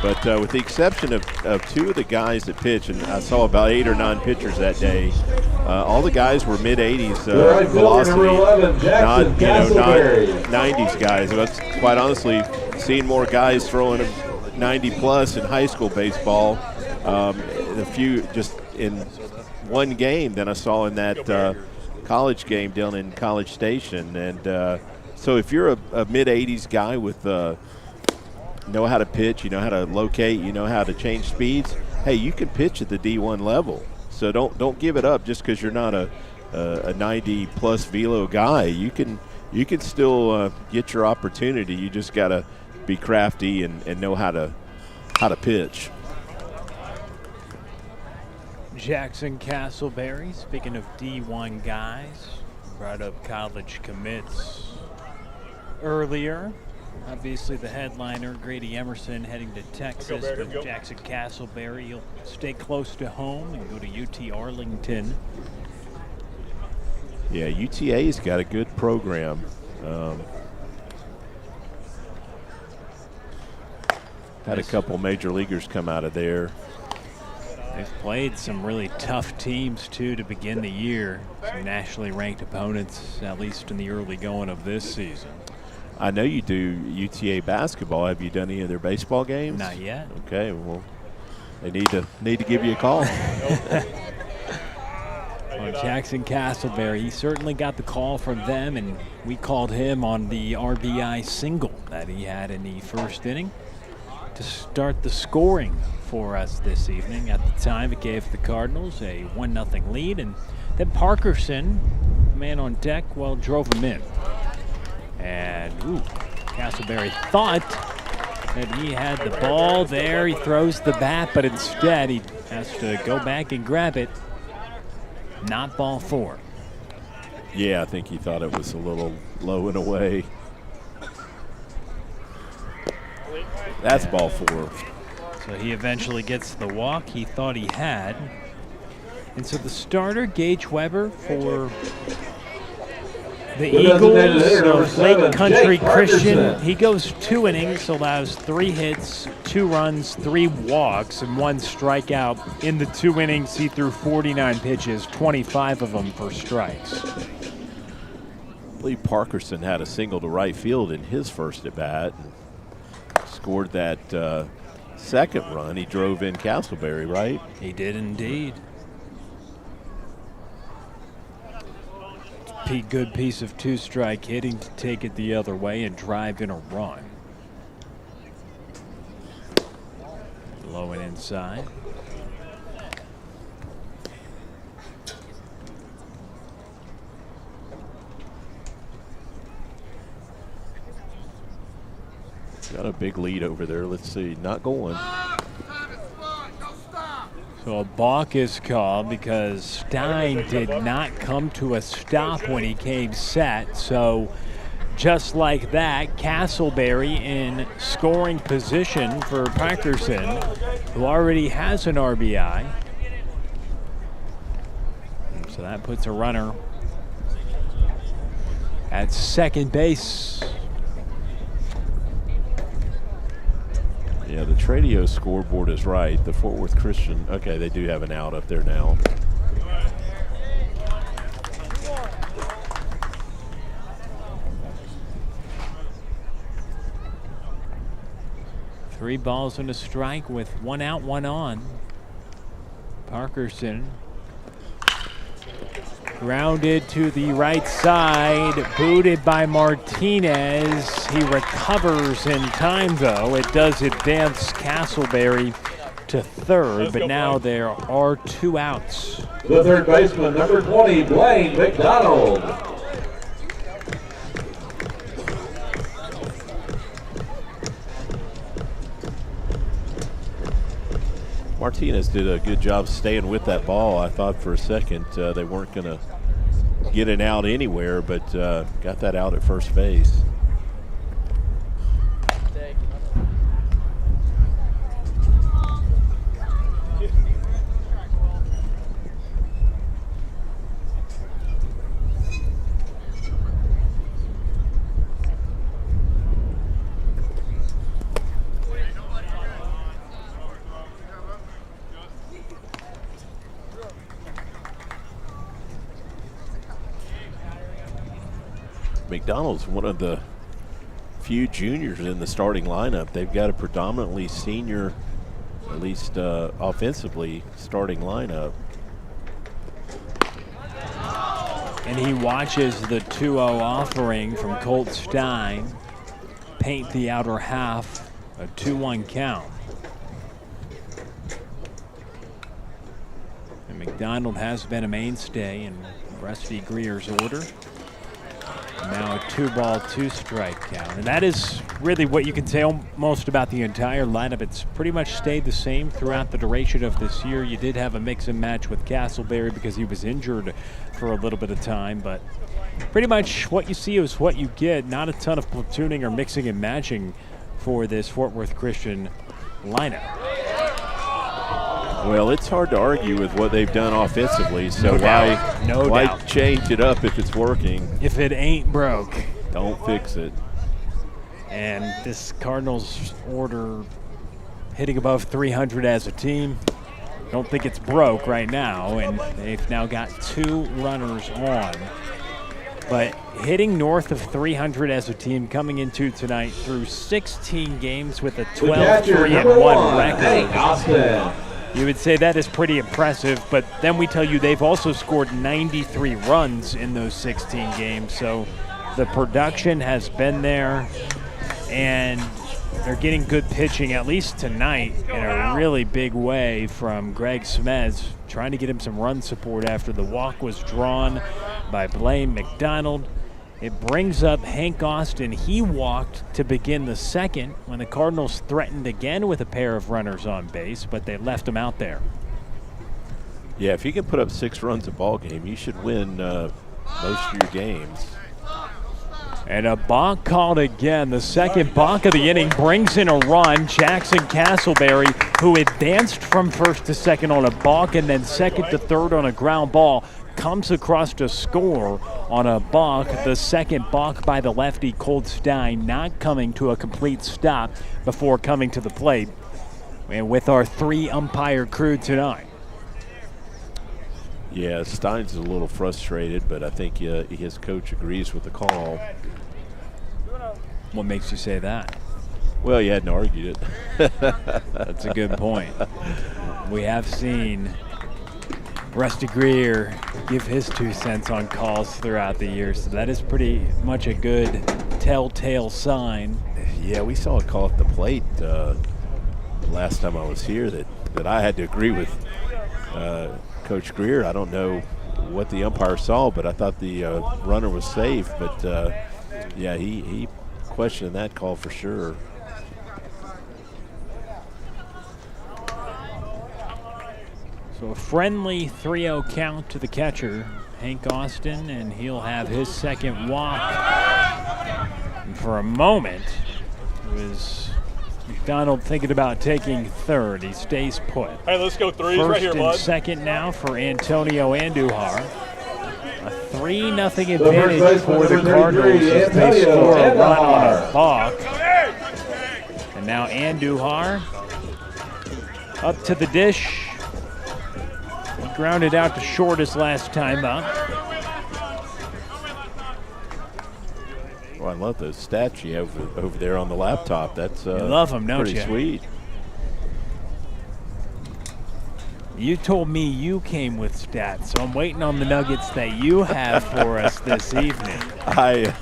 Speaker 3: But with the exception of 2 of the guys that pitch, and I saw about 8 or 9 pitchers that day, all the guys were mid-80s velocity, not 90s guys. But quite honestly, seeing more guys throwing 90-plus in high school baseball, a few just in one game than I saw in that college game down in College Station. And so if you're a mid-80s guy with know how to pitch, you know how to locate, you know how to change speeds, hey, you can pitch at the D1 level. So don't give it up just because you're not a 90-plus velo guy. You can still get your opportunity. You just got to be crafty and know how to pitch.
Speaker 2: Jackson Castleberry, speaking of D1 guys, brought up college commits earlier. Obviously the headliner, Grady Emerson, heading to Texas, but Jackson Castleberry, he'll stay close to home and go to UT Arlington.
Speaker 3: Yeah, UTA's got a good program. Had a couple major leaguers come out of there.
Speaker 2: They've played some really tough teams, too, to begin the year. Some nationally ranked opponents, at least in the early going of this season.
Speaker 3: I know you do UTA basketball. Have you done any of their baseball games?
Speaker 2: Not yet.
Speaker 3: Okay, well, they need to give you a call.
Speaker 2: Well, Jackson Castleberry, he certainly got the call from them, and we called him on the RBI single that he had in the first inning to start the scoring for us this evening. At the time, it gave the Cardinals a 1-0 lead, and then Parkerson, man on deck, well, drove him in. And Castleberry thought that he had the ball there. He throws the bat, but instead he has to go back and grab it. Not ball 4.
Speaker 3: Yeah, I think he thought it was a little low and away. That's ball 4.
Speaker 2: So he eventually gets the walk he thought he had. And so the starter, Gage Weber, for the Eagles, Lake Country Christian, he goes 2 innings, allows 3 hits, 2 runs, 3 walks, and 1 strikeout. In the 2 innings, he threw 49 pitches, 25 of them for strikes.
Speaker 3: I believe Parkerson had a single to right field in his first at-bat. Scored that second run. He drove in Castleberry, right?
Speaker 2: He did indeed. Good piece of 2-strike hitting to take it the other way and drive in a run. Low and inside.
Speaker 3: Got a big lead over there. Let's see. Not going.
Speaker 2: So a balk is called because Stein did not come to a stop when he came set. So just like that, Castleberry in scoring position for Parkerson, who already has an RBI. So that puts a runner at second base.
Speaker 3: Yeah, the Tradio scoreboard is right. The Fort Worth Christian, okay, they do have an out up there now.
Speaker 2: Three balls and a strike with 1 out, 1 on. Parkerson grounded to the right side, booted by Martinez. He recovers in time, though. It does advance Castleberry to third, but now there are 2 outs.
Speaker 9: The third baseman, number 20, Blaine McDonald.
Speaker 3: Martinez did a good job staying with that ball. I thought for a second they weren't going to get it out anywhere, but got that out at first base. McDonald's one of the few juniors in the starting lineup. They've got a predominantly senior, at least offensively, starting lineup.
Speaker 2: And he watches the 2-0 offering from Colt Stein paint the outer half, a 2-1 count. And McDonald has been a mainstay in Rusty Greer's order. Now a 2-ball, 2-strike count. And that is really what you can say almost about the entire lineup. It's pretty much stayed the same throughout the duration of this year. You did have a mix and match with Castleberry because he was injured for a little bit of time, but pretty much what you see is what you get. Not a ton of platooning or mixing and matching for this Fort Worth Christian lineup.
Speaker 3: Well, it's hard to argue with what they've done offensively, so why change it up if it's working?
Speaker 2: If it ain't broke,
Speaker 3: don't fix it.
Speaker 2: And this Cardinals order hitting above 300 as a team, don't think it's broke right now, and they've now got 2 runners on. But hitting north of 300 as a team coming into tonight through 16 games with a 12-3-1 record. You would say that is pretty impressive, but then we tell you they've also scored 93 runs in those 16 games, so the production has been there, and they're getting good pitching, at least tonight, in a really big way from Greg Smeds, trying to get him some run support after the walk was drawn by Blaine McDonald. It brings up Hank Austin. He walked to begin the second when the Cardinals threatened again with a pair of runners on base, but they left him out there.
Speaker 3: Yeah, if you can put up 6 runs a ball game, you should win most of your games.
Speaker 2: And a balk called again. The second balk of the inning brings in a run. Jackson Castleberry, who advanced from first to second on a balk and then second to third on a ground ball, comes across to score on a balk. The second balk by the lefty Colt Stein, not coming to a complete stop before coming to the plate. And with our 3 umpire crew tonight.
Speaker 3: Yeah, Stein's a little frustrated, but I think his coach agrees with the call.
Speaker 2: What makes you say that?
Speaker 3: Well, you hadn't argued it.
Speaker 2: That's a good point. We have seen Rusty Greer give his 2 cents on calls throughout the year, so that is pretty much a good telltale sign.
Speaker 3: Yeah, we saw a call at the plate last time I was here that I had to agree with Coach Greer. I don't know what the umpire saw, but I thought the runner was safe. But, yeah, he questioned that call for sure.
Speaker 2: So a friendly 3-0 count to the catcher, Hank Austin, and he'll have his second walk. And for a moment, it was McDonald thinking about taking third. He stays put.
Speaker 11: All right, let's go 3s
Speaker 2: First
Speaker 11: right here,
Speaker 2: and
Speaker 11: bud.
Speaker 2: second now for Antonio Andujar. A 3-0 advantage for the Cardinals as they score a run on a balk. And now Andujar up to the dish. He grounded out to short his last time up.
Speaker 3: Well, I love those stats you have over there on the laptop. That's
Speaker 2: you love them, don't
Speaker 3: pretty
Speaker 2: you?
Speaker 3: Sweet.
Speaker 2: You told me you came with stats, so I'm waiting on the nuggets that you have for us this evening.
Speaker 3: I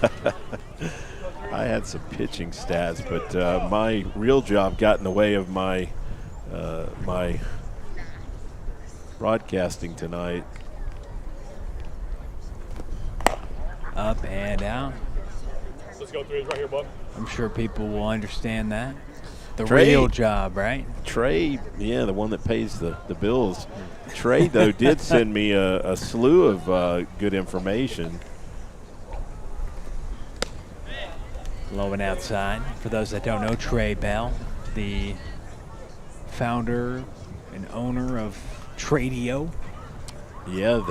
Speaker 3: had some pitching stats, but my real job got in the way of my my broadcasting tonight.
Speaker 2: Up and out.
Speaker 11: Let's go threes right here, bud.
Speaker 2: I'm sure people will understand that. The
Speaker 3: Trey,
Speaker 2: real job, right?
Speaker 3: Trey, yeah, the one that pays the bills. Trey, though, did send me a slew of good information.
Speaker 2: Low and outside. For those that don't know, Trey Bell, the founder and owner of Tradio.
Speaker 3: Yeah,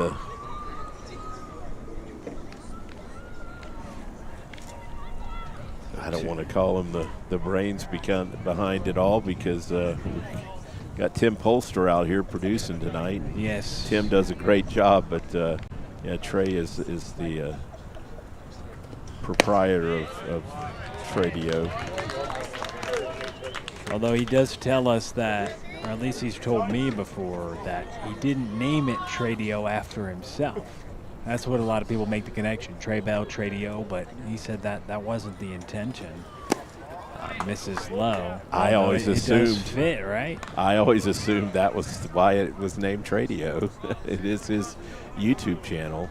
Speaker 3: I don't want to call him the brains behind it all, because got Tim Polster out here producing tonight.
Speaker 2: Yes.
Speaker 3: Tim does a great job, but yeah, Trey is the proprietor of Tradio.
Speaker 2: Although he does tell us that, or at least he's told me before, that he didn't name it Tradio after himself. That's what a lot of people make the connection, Trey Bell, Tradio, but he said that wasn't the intention. Mrs. Lowe.
Speaker 3: I always assumed.
Speaker 2: It does fit, right?
Speaker 3: I always assumed that was why it was named Tradio. It is his YouTube channel.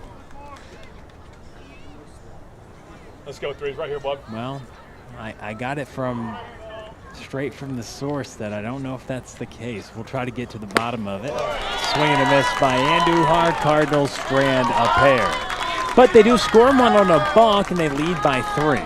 Speaker 11: Let's go threes right here, bud.
Speaker 2: Well, I got it straight from the source that I don't know if that's the case. We'll try to get to the bottom of it. Swing and a miss by Andujar. Cardinals strand a pair. But they do score one on a balk, and they lead by 3.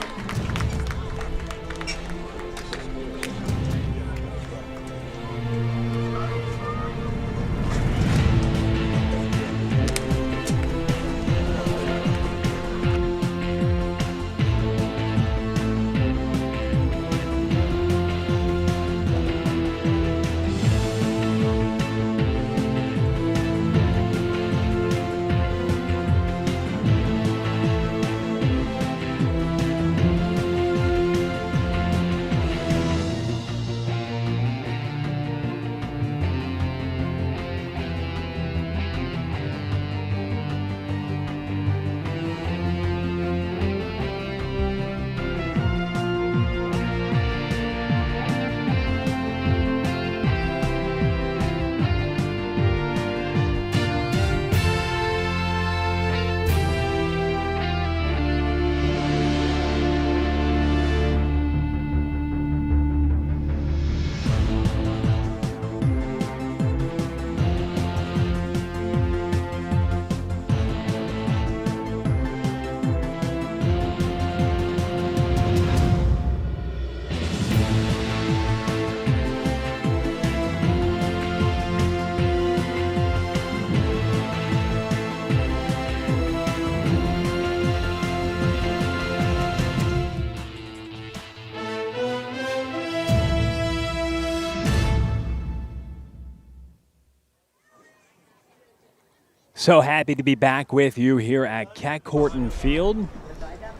Speaker 2: So happy to be back with you here at Keck Horton Field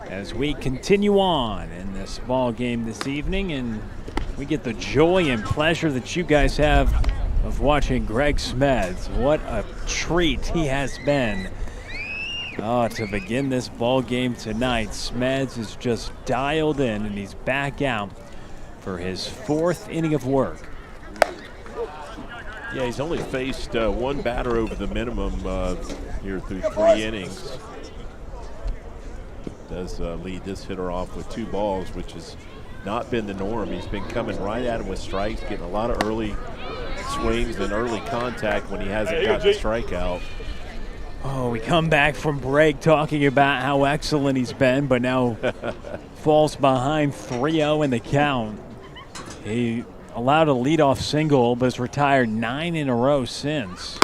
Speaker 2: as we continue on in this ball game this evening, and we get the joy and pleasure that you guys have of watching Greg Smeds. What a treat he has been. Oh, to begin this ball game tonight, Smeds is just dialed in, and he's back out for his 4th inning of work.
Speaker 3: Yeah, he's only faced one batter over the minimum here through 3 innings. Does lead this hitter off with 2 balls, which has not been the norm. He's been coming right at him with strikes, getting a lot of early swings and early contact when he hasn't gotten a strikeout.
Speaker 2: Oh, we come back from break talking about how excellent he's been, but now falls behind 3-0 in the count. He allowed a leadoff single, but has retired 9 in a row since.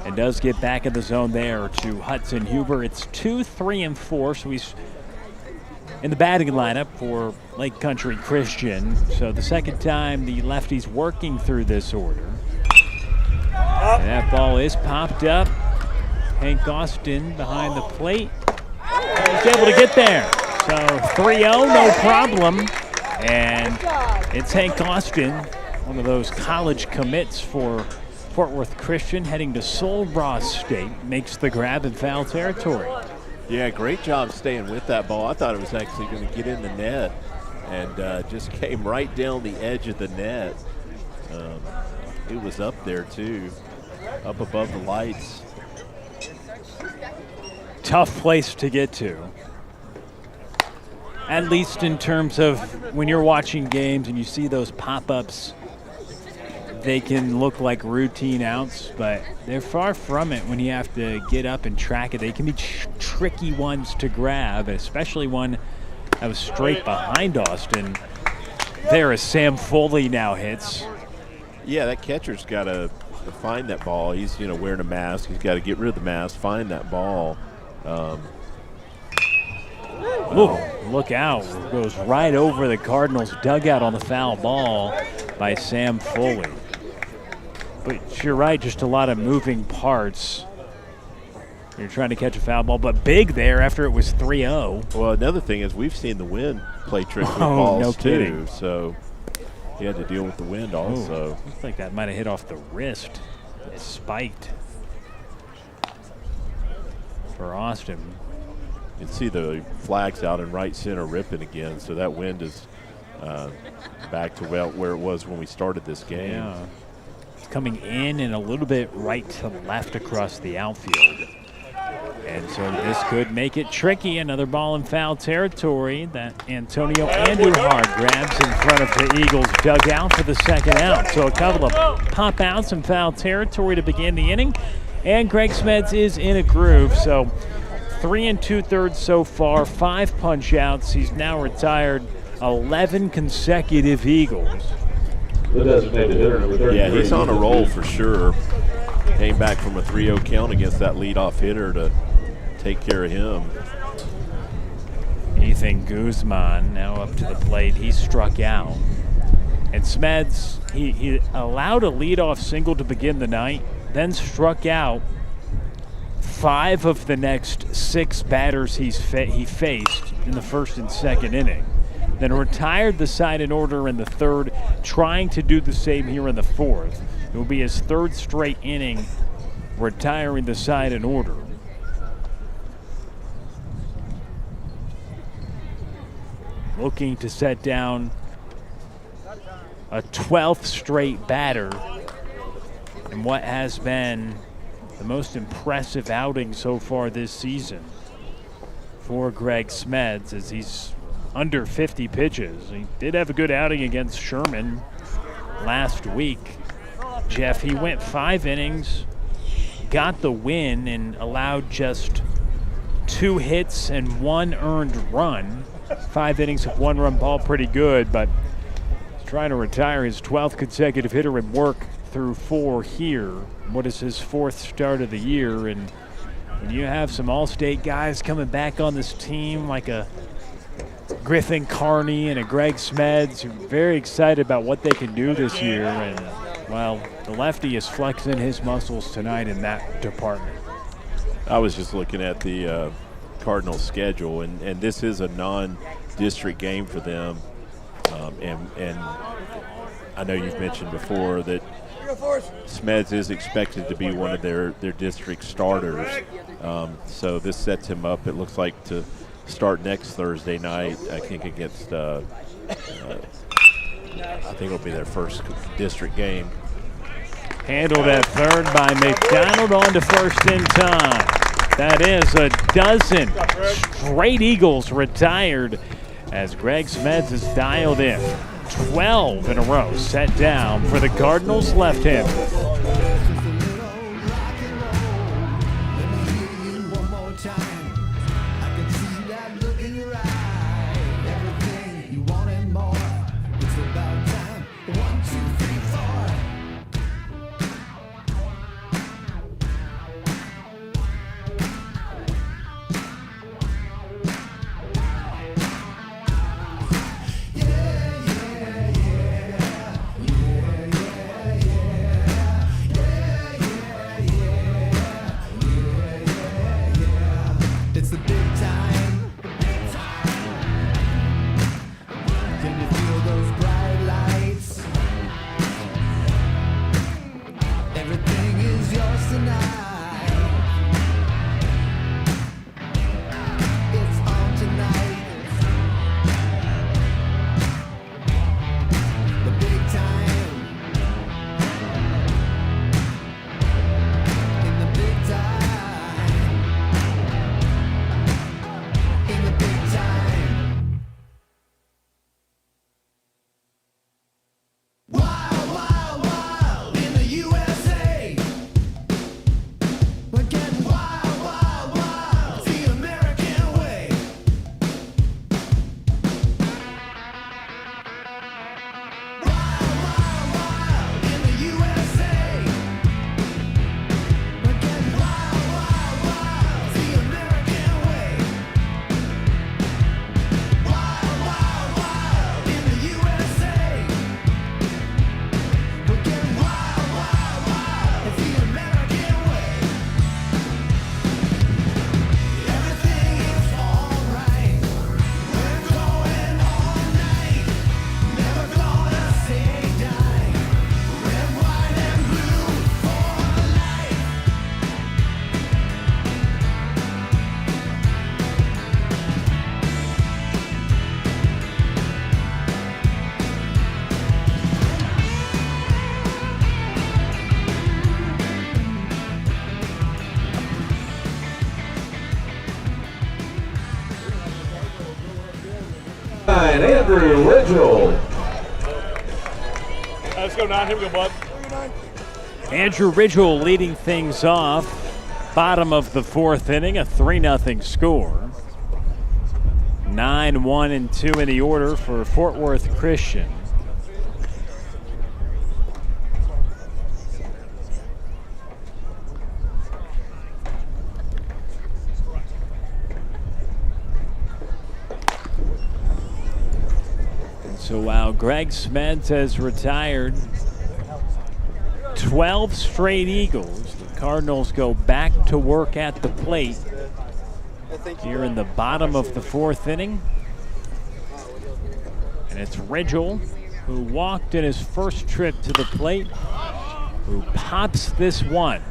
Speaker 2: And does get back in the zone there to Hudson Huber. It's 2, 3, and 4, so he's in the batting lineup for Lake Country Christian. So the second time the lefty's working through this order. And that ball is popped up. Hank Austin behind the plate. He's able to get there. So 3-0, no problem. And it's Hank Austin, one of those college commits for Fort Worth Christian heading to Sul Ross State makes the grab in foul territory.
Speaker 3: Yeah, great job staying with that ball. I thought it was actually going to get in the net and just came right down the edge of the net. It was up there, too, up above the lights.
Speaker 2: Tough place to get to. At least in terms of when you're watching games and you see those pop-ups, they can look like routine outs, but they're far from it when you have to get up and track it. They can be tricky ones to grab, especially one that was straight behind Austin. There as Sam Foley now hits.
Speaker 3: Yeah, that catcher's got to find that ball. He's, wearing a mask. He's got to get rid of the mask, find that ball.
Speaker 2: Ooh, look out. Goes right over the Cardinals dugout on the foul ball by Sam Foley. But you're right, just a lot of moving parts. You're trying to catch a foul ball, but big there after it was 3-0.
Speaker 3: Well, another thing is we've seen the wind play tricks with
Speaker 2: Oh,
Speaker 3: balls,
Speaker 2: no
Speaker 3: too.
Speaker 2: kidding.
Speaker 3: So he had to deal with the wind also.
Speaker 2: Ooh, looks like that might have hit off the wrist. It spiked for Austin.
Speaker 3: You can see the flags out in right center ripping again, so that wind is back to where it was when we started this game.
Speaker 2: Yeah. It's coming in and a little bit right to left across the outfield. And so this could make it tricky. Another ball in foul territory that Antonio Andujar grabs in front of the Eagles dugout for the second out. So a couple of pop outs in foul territory to begin the inning. And Greg Smeds is in a groove. So 3 2/3 so far, 5 punch outs. He's now retired 11 consecutive Eagles.
Speaker 9: The designated hitter, number 33.
Speaker 3: Yeah, he's on a roll for sure. Came back from a 3-0 count against that leadoff hitter to take care of him.
Speaker 2: Ethan Guzman now up to the plate. He struck out. And Smeds, he allowed a leadoff single to begin the night, then struck out 5 of the next 6 batters he faced in the first and second inning. Then retired the side in order in the third, trying to do the same here in the fourth. It will be his 3rd straight inning retiring the side in order. Looking to set down a 12th straight batter in what has been the most impressive outing so far this season for Greg Smeds, as he's under 50 pitches. He did have a good outing against Sherman last week. Jeff, he went 5 innings, got the win, and allowed just 2 hits and 1 earned run. 5 innings of 1-run ball, pretty good, but he's trying to retire his 12th consecutive hitter and work through 4 here. What is his 4th start of the year? And when you have some All-State guys coming back on this team like a Griffin Carney and a Greg Smeds, who are very excited about what they can do this year. And, well, the lefty is flexing his muscles tonight in that department.
Speaker 3: I was just looking at the Cardinal schedule, and this is a non-district game for them. And I know you've mentioned before that Smeds is expected to be one of their district starters. So this sets him up, it looks like, to start next Thursday night, I think, against I think it'll be their first district game.
Speaker 2: Handled at third by McDonald, on to first in time. That is a dozen straight Eagles retired as Greg Smeds is dialed in. 12 in a row set down for the Cardinals left-hander.
Speaker 9: Andrew Ridgel.
Speaker 11: Let's go 9. Here we go, bud.
Speaker 2: Andrew Ridgel leading things off. Bottom of the 4th inning, a 3-0 score. 9, 1, and 2 in the order for Fort Worth Christian. And so while Greg Smeds has retired, 12 straight Eagles, the Cardinals go back to work at the plate here in the bottom of the 4th inning. And it's Ridgel, who walked in his first trip to the plate, who pops this one.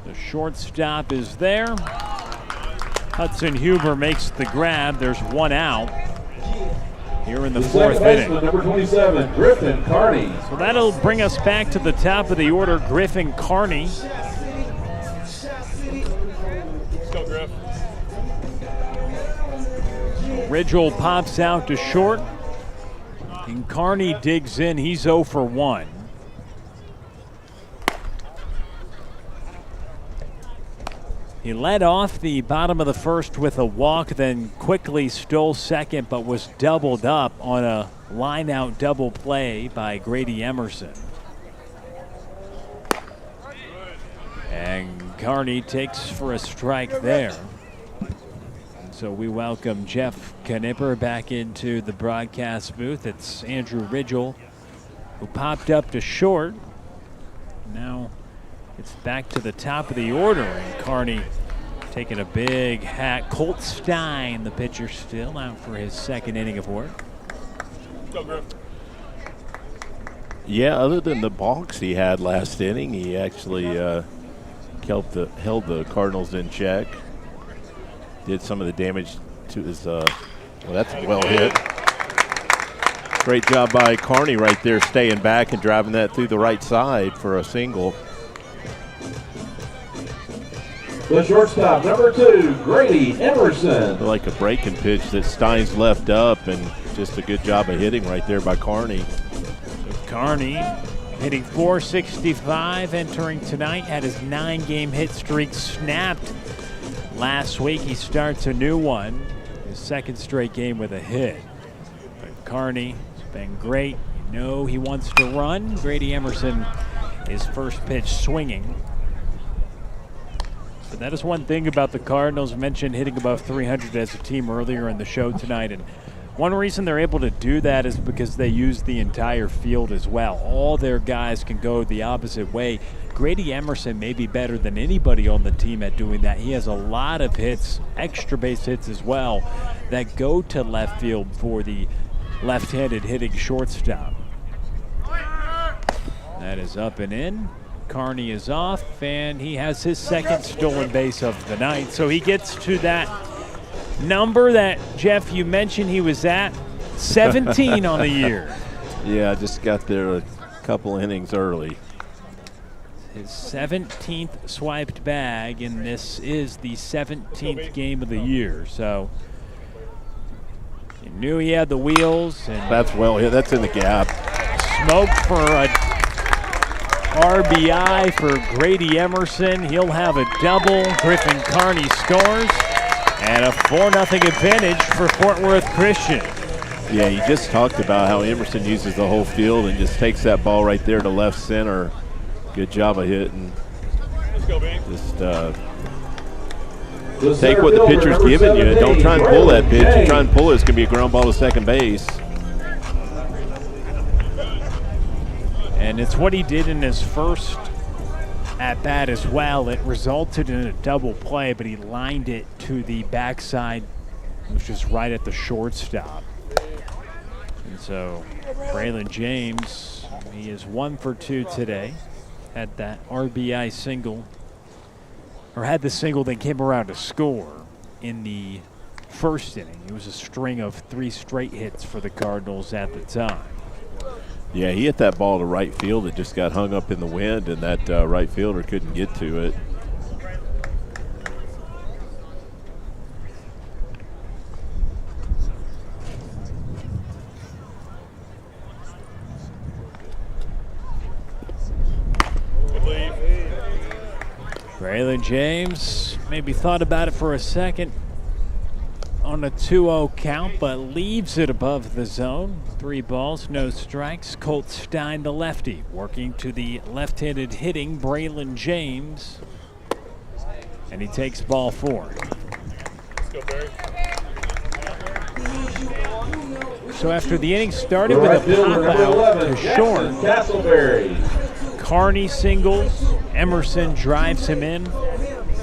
Speaker 2: The shortstop is there. Hudson Huber makes the grab. There's one out here in the 4th inning.
Speaker 9: Number 27, Griffin Carney.
Speaker 2: So that'll bring us back to the top of the order. Griffin Carney.
Speaker 11: Let's go, Griff.
Speaker 2: Ridgel pops out to short, and Carney digs in. He's 0 for 1. He led off the bottom of the 1st with a walk, then quickly stole second, but was doubled up on a line-out double play by Grady Emerson. And Carney takes for a strike there. So we welcome Jeff Knipper back into the broadcast booth. It's Andrew Ridgel, who popped up to short. Now it's back to the top of the order, and Carney taking a big hack. Colt Stein, the pitcher, still out for his 2nd inning of work.
Speaker 11: Go, Griff.
Speaker 3: Yeah, other than the balks he had last inning, he actually held the Cardinals in check. Did some of the damage to his, well, that's well hit. Great job by Carney right there, staying back and driving that through the right side for a single.
Speaker 9: The shortstop, number 2, Grady Emerson.
Speaker 3: Like a breaking pitch that Stein's left up, and just a good job of hitting right there by Carney.
Speaker 2: Carney hitting .465 entering tonight, had his 9-game hit streak snapped last week. He starts a new one, his 2nd straight game with a hit. But Carney has been great. You know he wants to run. Grady Emerson, his first pitch swinging. But that is one thing about the Cardinals. Mentioned hitting above 300 as a team earlier in the show tonight, and one reason they're able to do that is because they use the entire field as well. All their guys can go the opposite way. Grady Emerson may be better than anybody on the team at doing that. He has a lot of hits, extra base hits as well, that go to left field for the left-handed hitting shortstop. That is up and in. Carney is off, and he has his 2nd stolen base of the night. So he gets to that number that, Jeff, you mentioned he was at, 17 on the year.
Speaker 3: Yeah, just got there a couple innings early.
Speaker 2: His 17th swiped bag, and this is the 17th game of the year. So you knew he had the wheels. And
Speaker 3: that's well hit. That's in the gap.
Speaker 2: Smoke for a RBI for Grady Emerson. He'll have a double. Griffin Carney scores. And a 4-0 advantage for Fort Worth Christian.
Speaker 3: Yeah, you just talked about how Emerson uses the whole field and just takes that ball right there to left center. Good job of hitting.
Speaker 11: Let's go, B.
Speaker 3: Just take what the pitcher's giving you. Don't try and pull that pitch. You try and pull it, it's going to be a ground ball to second base.
Speaker 2: And it's what he did in his first at bat as well. It resulted in a double play, but he lined it to the backside, which is right at the shortstop. And so Braylon James, he is 1 for 2 today. Had that RBI single, or had the single that came around to score in the 1st inning. It was a string of 3 straight hits for the Cardinals at the time.
Speaker 3: Yeah, he hit that ball to right field. It just got hung up in the wind, and that right fielder couldn't get to it.
Speaker 2: Braylon James maybe thought about it for a second on a 2-0 count, but leaves it above the zone. 3 balls, no strikes. Colt Stein, the lefty, working to the left-handed hitting Braylon James. And he takes ball 4. So after the inning started with a pop out to short, Carney singles, Emerson drives him in,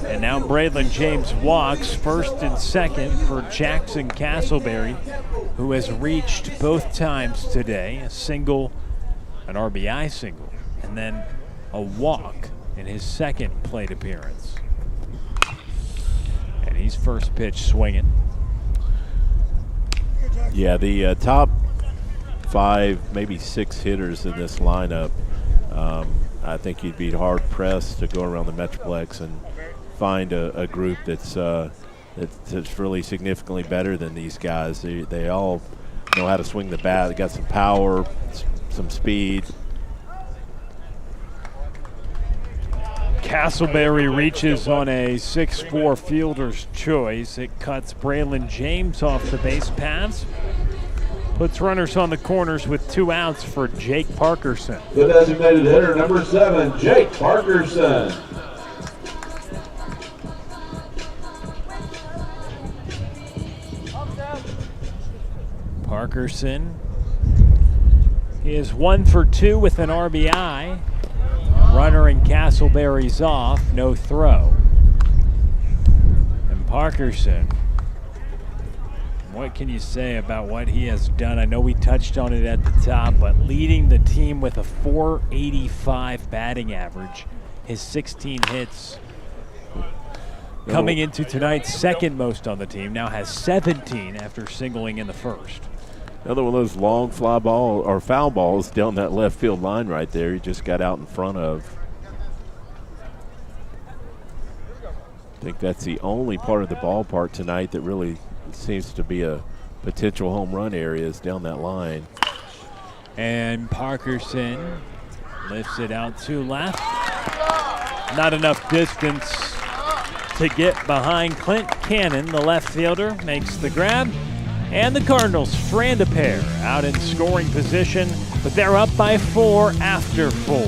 Speaker 2: and now Braylon James walks first and second for Jackson Castleberry, who has reached both times today, a single, an RBI single, and then a walk in his second plate appearance. And he's first pitch swinging.
Speaker 3: Yeah, the top 5, maybe 6 hitters in this lineup, I think you'd be hard-pressed to go around the Metroplex and find a group that's really significantly better than these guys. They all know how to swing the bat. They got some power, some speed.
Speaker 2: Castleberry reaches on a 6-4 fielder's choice. It cuts Braylon James off the base paths. Puts runners on the corners with 2 outs for Jake Parkerson.
Speaker 9: The designated hitter, number 7, Jake Parkerson.
Speaker 2: Parkerson, he is 1 for 2 with an RBI. Runner in Castleberry's off, no throw. And Parkerson, what can you say about what he has done? I know we touched on it at the top, but leading the team with a .485 batting average, his 16 hits. Coming into tonight's second most on the team, now has 17 after singling in the first.
Speaker 3: Another one of those long fly ball or foul balls down that left field line right there. He just got out in front of. I think that's the only part of the ballpark tonight that really seems to be a potential home run area is down that line.
Speaker 2: And Parkerson lifts it out to left. Not enough distance to get behind Clint Cannon. The left fielder makes the grab. And the Cardinals strand a pair out in scoring position, but they're up by 4 after 4.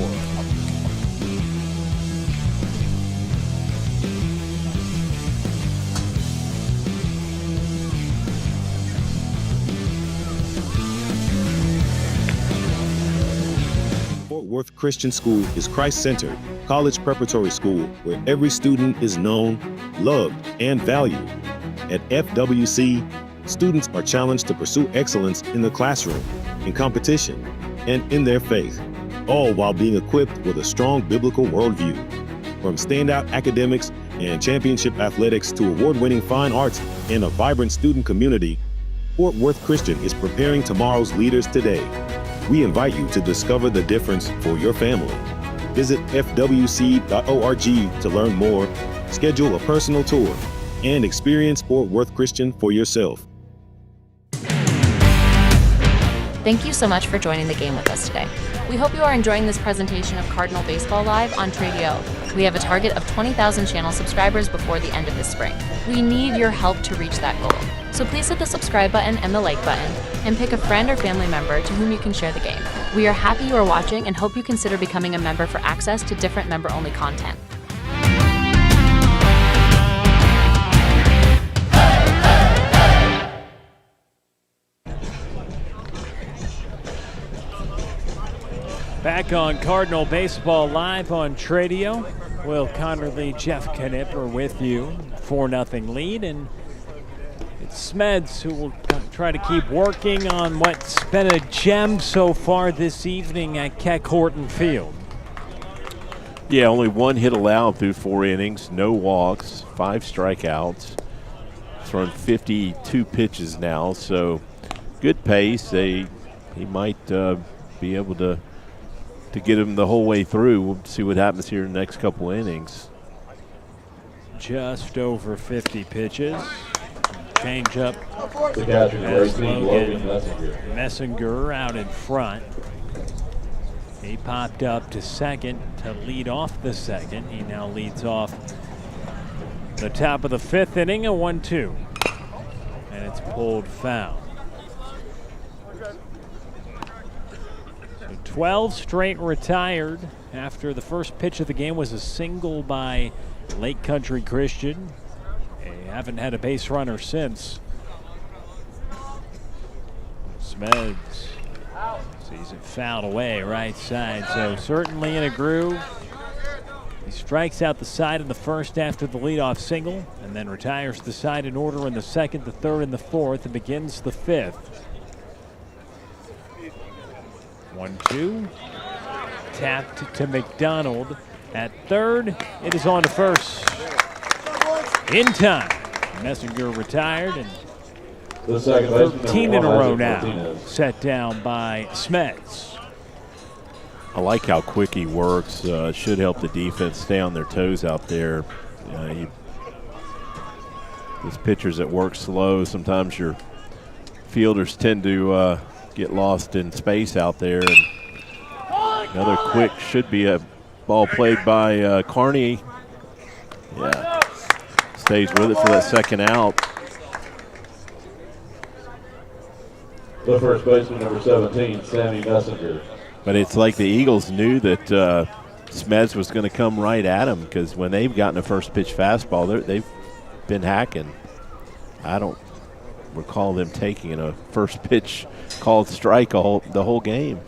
Speaker 7: Fort Worth Christian School is Christ-centered, college preparatory school where every student is known, loved, and valued. At FWC, students are challenged to pursue excellence in the classroom, in competition, and in their faith, all while being equipped with a strong biblical worldview. From standout academics and championship athletics to award-winning fine arts and a vibrant student community, Fort Worth Christian is preparing tomorrow's leaders today. We invite you to discover the difference for your family. Visit fwc.org to learn more, schedule a personal tour, and experience Fort Worth Christian for yourself.
Speaker 8: Thank you so much for joining the game with us today. We hope you are enjoying this presentation of Cardinal Baseball Live on Tradio. We have a target of 20,000 channel subscribers before the end of this spring. We need your help to reach that goal. So please hit the subscribe button and the like button, and pick a friend or family member to whom you can share the game. We are happy you are watching and hope you consider becoming a member for access to different member-only content.
Speaker 2: Back on Cardinal Baseball Live on Tradio. Will Connerly, Jeff Knipper with you. 4-0 lead, and it's Smeds who will try to keep working on what's been a gem so far this evening at Keck Horton Field.
Speaker 3: Yeah, only 1 hit allowed through 4 innings, no walks, 5 strikeouts. Thrown 52 pitches now, so good pace. He might be able to get him the whole way through. We'll see what happens here in the next couple innings.
Speaker 2: Just over 50 pitches. Change up
Speaker 9: The catcher,
Speaker 2: as
Speaker 9: Logan
Speaker 2: Logan
Speaker 9: Messenger.
Speaker 2: Messenger out in front. He popped up to second to lead off the second. He now leads off the top of the 5th inning, a 1-2. And it's pulled foul. So 12 straight retired after the first pitch of the game was a single by Lake Country Christian. They haven't had a base runner since. Smeds sees it fouled away right side, so certainly in a groove. He strikes out the side in the first after the leadoff single, and then retires the side in order in the second, the third, and the fourth, and begins the 5th. 1-2. Tapped to McDonald at third. It is on to first. In time. Messinger retired, and
Speaker 9: The second baseman,
Speaker 2: 13 in a row now
Speaker 9: Martinez.
Speaker 2: set down by Smeds.
Speaker 3: I like how quick he works. Should help the defense stay on their toes out there. These pitchers that work slow, sometimes your fielders tend to get lost in space out there. And another quick should be a ball played by Carney. Yeah, stays with it for that second out.
Speaker 9: The first baseman, number 17, Sammy Messenger.
Speaker 3: But it's like the Eagles knew that Smeds was going to come right at him, because when they've gotten a first pitch fastball, they've been hacking. I don't recall them taking a first pitch called strike the whole game.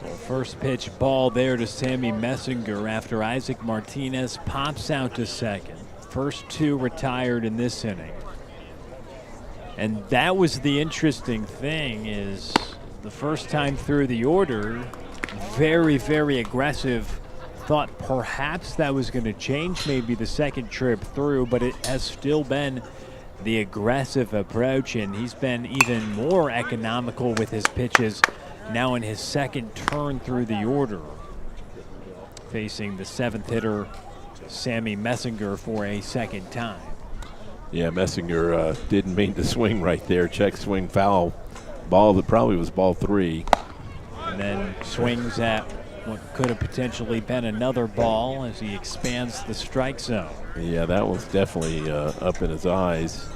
Speaker 2: Well, first pitch ball there to Sammy Messinger after Isaac Martinez pops out to second. First 2 retired in this inning. And that was the interesting thing, is the first time through the order, very, very aggressive. Thought perhaps that was going to change maybe the second trip through, but it has still been the aggressive approach, and he's been even more economical with his pitches now in his second turn through the order. Facing the 7th hitter, Sammy Messinger, for a second time.
Speaker 3: Yeah, Messinger didn't mean to swing right there. Check swing foul. Ball that probably was ball 3.
Speaker 2: And then swings at what could have potentially been another ball as he expands the strike zone.
Speaker 3: Yeah, that was definitely up in his eyes.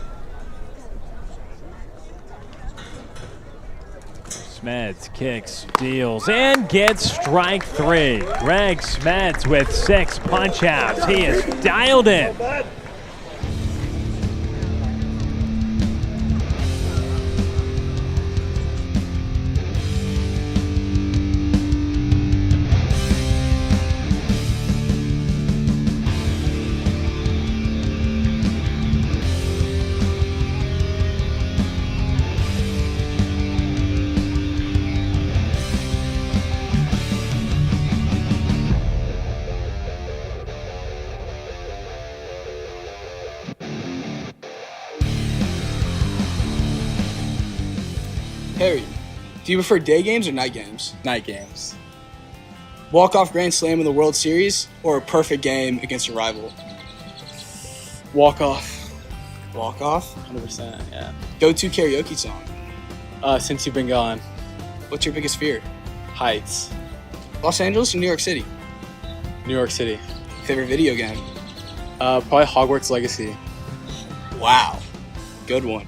Speaker 2: Smeds kicks, deals, and gets strike 3. Greg Smeds with 6 punch-outs. He is dialed in.
Speaker 4: Harry, do you prefer day games or night games?
Speaker 5: Night games.
Speaker 4: Walk-off grand slam in the World Series or a perfect game against a rival?
Speaker 5: Walk off.
Speaker 4: Walk-off?
Speaker 5: 100%, yeah.
Speaker 4: Go-to karaoke song?
Speaker 5: Since You've Been Gone.
Speaker 4: What's your biggest fear?
Speaker 5: Heights.
Speaker 4: Los Angeles or New York City?
Speaker 5: New York City.
Speaker 4: Favorite video game?
Speaker 5: Probably Hogwarts Legacy.
Speaker 4: Wow. Good one.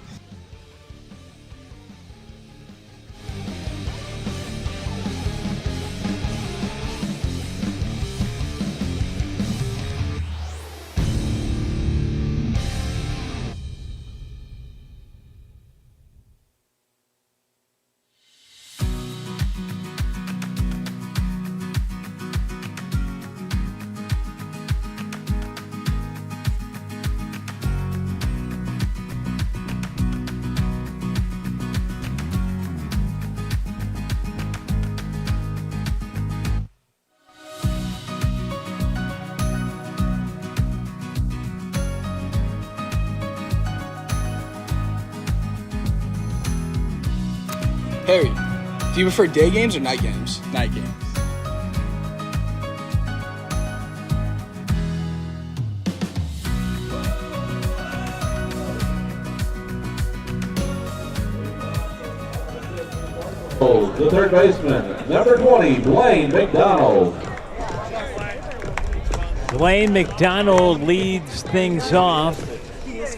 Speaker 4: Harry, do you prefer day games or night games?
Speaker 5: Night games.
Speaker 9: The third baseman, number 20, Blaine McDonald.
Speaker 2: Blaine McDonald leads things off.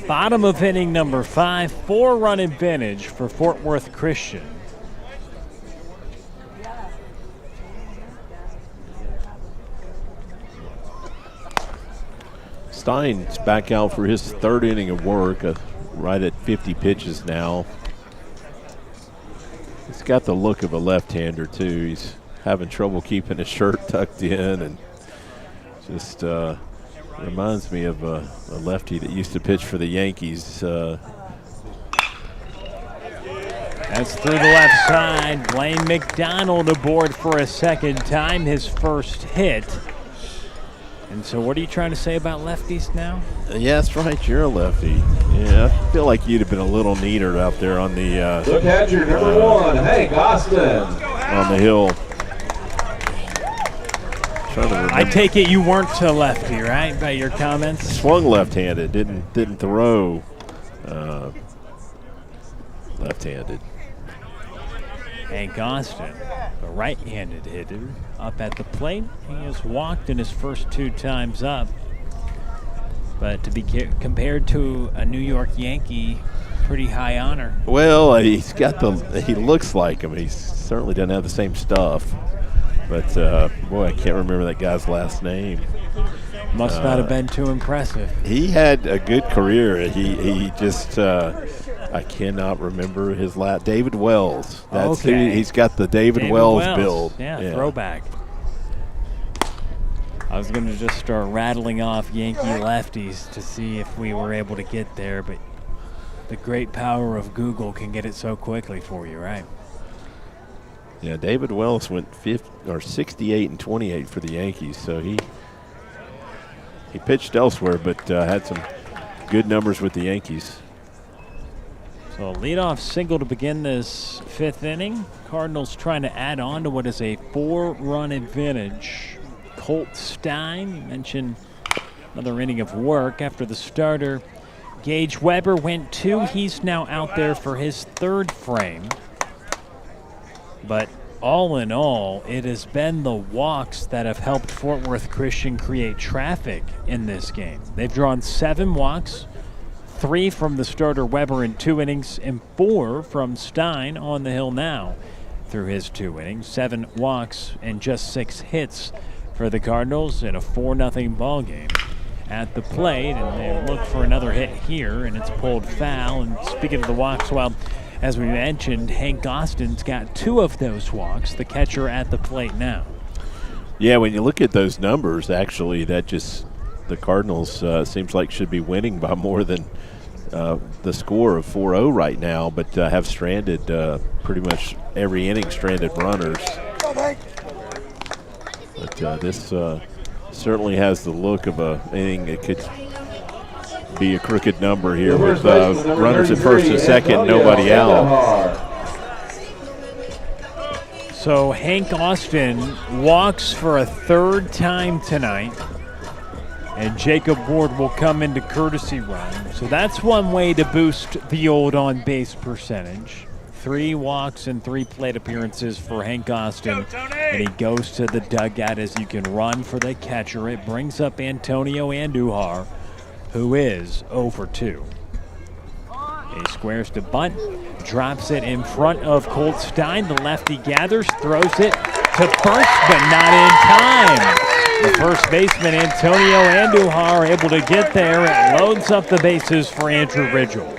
Speaker 2: Bottom of inning number 5, 4-run advantage for Fort Worth Christian.
Speaker 3: Stein's back out for his third inning of work, right at 50 pitches now. He's got the look of a left-hander, too. He's having trouble keeping his shirt tucked in, and just reminds me of a lefty that used to pitch for the Yankees.
Speaker 2: That's through the left side. Blaine McDonald aboard for a second time, his first hit. And so what are you trying to say about lefties now?
Speaker 3: Yeah, that's right. You're a lefty. Yeah, I feel like you'd have been a little neater out there on the
Speaker 9: The catcher, number 1, Hank Austin.
Speaker 3: on the hill.
Speaker 2: I take it you weren't a lefty, right, by your comments?
Speaker 3: Swung left-handed, didn't throw left-handed.
Speaker 2: Hank Austin, the right-handed hitter, up at the plate. He has walked in his first 2 times up. But to be compared to a New York Yankee, pretty high honor.
Speaker 3: Well, he looks like him. He certainly doesn't have the same stuff. But, boy, I can't remember that guy's last name.
Speaker 2: Must not have been too impressive.
Speaker 3: He had a good career. He just I cannot remember his last. David Wells. That's
Speaker 2: okay.
Speaker 3: He's got the David Wells build.
Speaker 2: Yeah, throwback. I was going to just start rattling off Yankee lefties to see if we were able to get there, but the great power of Google can get it so quickly for you, right?
Speaker 3: Yeah, David Wells went 68 and 28 for the Yankees, so he pitched elsewhere, but had some good numbers with the Yankees.
Speaker 2: So a leadoff single to begin this 5th inning. Cardinals trying to add on to what is a 4-run advantage. Colt Stein, you mentioned another inning of work after the starter. Gage Weber went 2. He's now out there for his 3rd frame. But all in all, it has been the walks that have helped Fort Worth Christian create traffic in this game. They've drawn 7 walks, 3 from the starter Weber in 2 innings, and 4 from Stein on the hill now through his 2 innings. 7 walks and just 6 hits for the Cardinals in a 4-0 ball game. At the plate, and they look for another hit here, and it's pulled foul. And speaking of the walks, well, as we mentioned, Hank Austin's got 2 of those walks, the catcher at the plate now.
Speaker 3: Yeah, when you look at those numbers, actually, that just the Cardinals seems like should be winning by more than the score of 4-0 right now, but have stranded pretty much every inning, stranded runners. But this certainly has the look of a inning that could be a crooked number here with runners at first and second, nobody out.
Speaker 2: So Hank Austin walks for a 3rd time tonight, and Jacob Ward will come into courtesy run. So that's one way to boost the old on-base percentage. 3 walks and 3 plate appearances for Hank Austin, and he goes to the dugout as you can run for the catcher. It brings up Antonio Andujar, who is 0 for 2. He squares to bunt, drops it in front of Colt Stein. The lefty gathers, throws it to first, but not in time. The first baseman, Antonio Andujar, able to get there. It loads up the bases for Andrew Ridgel.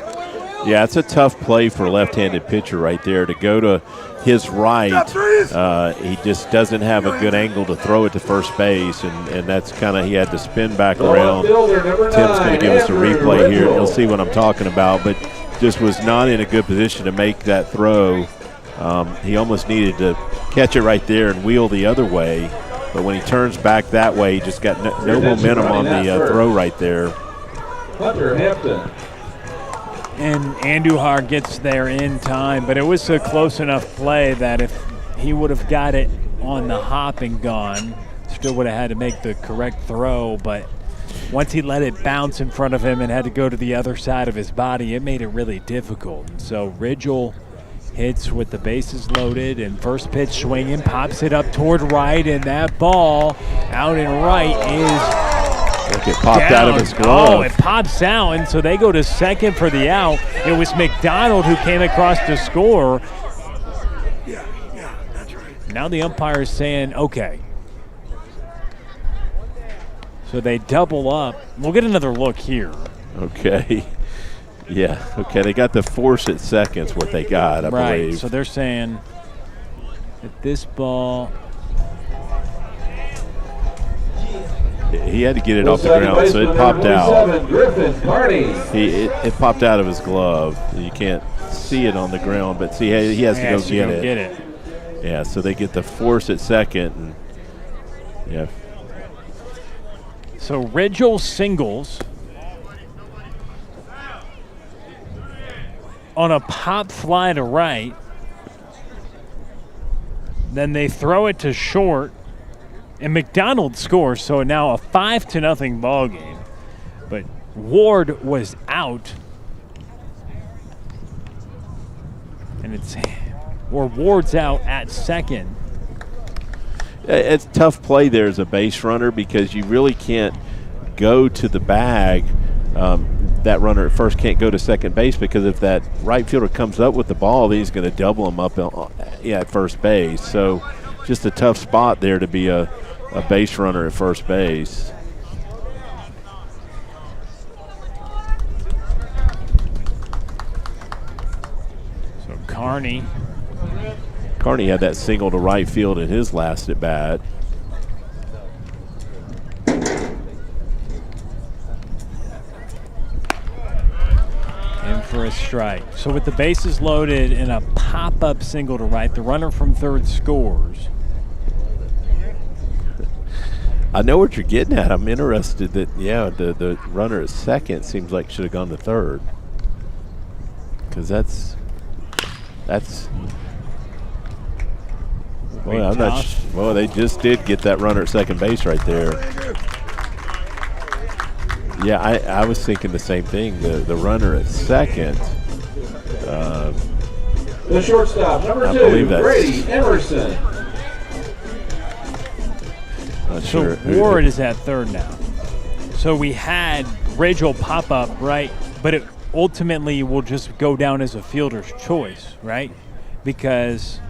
Speaker 3: Yeah, it's a tough play for a left-handed pitcher right there to go to his right. He just doesn't have a good angle to throw it to first base, and that's kind of, he had to spin back around. Tim's going to give us a replay here, and you'll see what I'm talking about, but just was not in a good position to make that throw. He almost needed to catch it right there and wheel the other way, but when he turns back that way, he just got no momentum on the throw right there.
Speaker 9: Hunter Hampton.
Speaker 2: And Andujar gets there in time, but it was a close enough play that if he would have got it on the hop and gone, still would have had to make the correct throw, but once he let it bounce in front of him and had to go to the other side of his body, it made it really difficult. And so Ridgel hits with the bases loaded, and first pitch swinging, pops it up toward right, and that ball out in right is
Speaker 3: Look, it popped
Speaker 2: down.
Speaker 3: out of his glove.
Speaker 2: Oh, it pops out, and so they go to second for the out. It was McDonald who came across to score. Now the umpire is saying, okay. So they double up. We'll get another look here.
Speaker 3: Okay. Yeah, okay, they got the force at second's what they got, I believe.
Speaker 2: So they're saying that this ball,
Speaker 3: he had to get it off the ground, so it popped out.
Speaker 9: Griffin Carney.
Speaker 3: It popped out of his glove. You can't see it on the ground, but see, he has to go get it. Yeah, so they get the force at second. And yeah.
Speaker 2: So Ridgel singles on a pop fly to right. Then they throw it to short, and McDonald scores. So now a 5-0 ball game. But Ward was out, and Ward's out at second.
Speaker 3: It's a tough play there as a base runner because you really can't go to the bag. That runner at first can't go to second base because if that right fielder comes up with the ball, then he's going to double him up at first base. So just a tough spot there to be a base runner at first base.
Speaker 2: So Carney
Speaker 3: had that single to right field in his last at bat.
Speaker 2: in for a strike. So with the bases loaded and a pop-up single to right, the runner from third scores.
Speaker 3: I know what you're getting at. I'm interested that, the runner at second seems like should have gone to third. Because that's well, I'm not well, they just did get that runner at second base right there. Yeah, I was thinking the same thing. The runner at second.
Speaker 9: The shortstop, number 2, Brady Emerson.
Speaker 3: Not sure.
Speaker 2: Ward is at third now. So we had Rachel pop up, right? But it ultimately will just go down as a fielder's choice, right? Because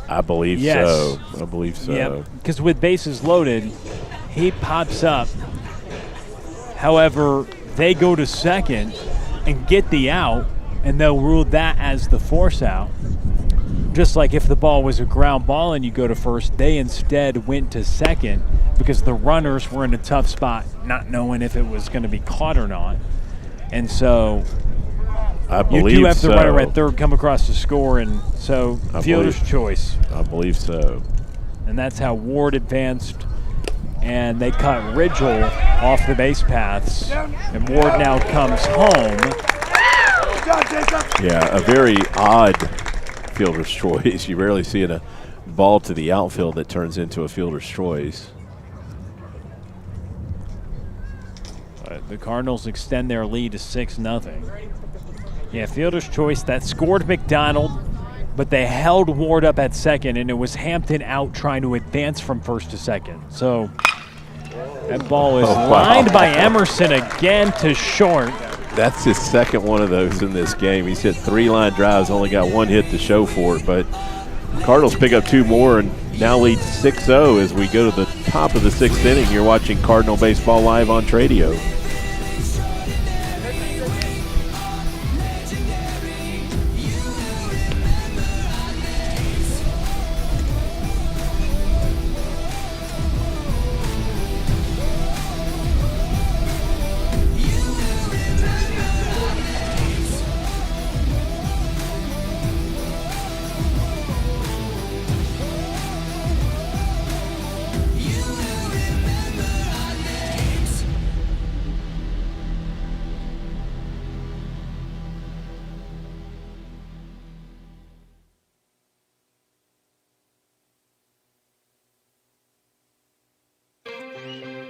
Speaker 3: I believe so. I believe so.
Speaker 2: Yeah, because with bases loaded, he pops up. However, they go to second and get the out, and they'll rule that as the force out. Just like if the ball was a ground ball and you go to first, they instead went to second because the runners were in a tough spot, not knowing if it was going to be caught or not. And so
Speaker 3: I believe
Speaker 2: you do have the
Speaker 3: so.
Speaker 2: runner at third come across to score, and so fielder's choice.
Speaker 3: I believe so.
Speaker 2: And that's how Ward advanced, and they cut Ridgel off the base paths, and Ward now comes home.
Speaker 3: Yeah, a very odd fielder's choice. You rarely see a ball to the outfield that turns into a fielder's choice.
Speaker 2: The Cardinals extend their lead to 6-0. Yeah, fielder's choice. That scored McDonald, but they held Ward up at second, and it was Hampton out trying to advance from first to second. So that ball is lined by Emerson again to short.
Speaker 3: That's his second one of those in this game. He's hit 3 line drives, only got 1 hit to show for it, but Cardinals pick up 2 more and now lead 6-0 as we go to the top of the 6th inning. You're watching Cardinal Baseball live on Tradio.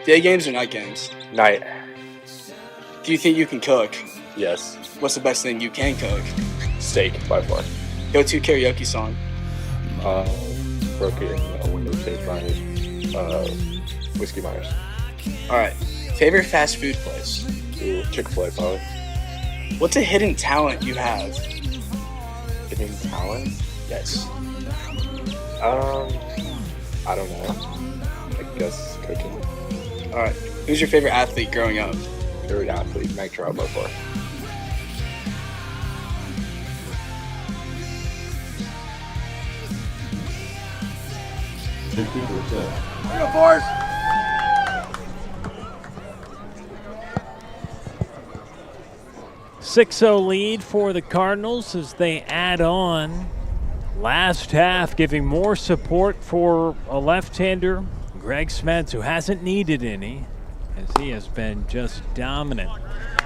Speaker 4: Day games or night games?
Speaker 5: Night.
Speaker 4: Do you think you can cook?
Speaker 6: Yes.
Speaker 4: What's the best thing you can cook?
Speaker 6: Steak, by far.
Speaker 4: Go-to karaoke song?
Speaker 6: Broken window tape by Whiskey Myers.
Speaker 4: All right. Favorite fast food place?
Speaker 6: Ooh, Chick-fil-A, probably.
Speaker 4: What's a hidden talent you have?
Speaker 6: Hidden talent?
Speaker 4: Yes.
Speaker 6: I don't know. I guess cooking.
Speaker 4: All right. Who's your favorite athlete growing up?
Speaker 6: Favorite athlete, Mike Trout, by far.
Speaker 9: Go,
Speaker 4: boys!
Speaker 2: .6-0 lead for the Cardinals as they add on last half, giving more support for a left-hander, Greg Smeds, who hasn't needed any, as he has been just dominant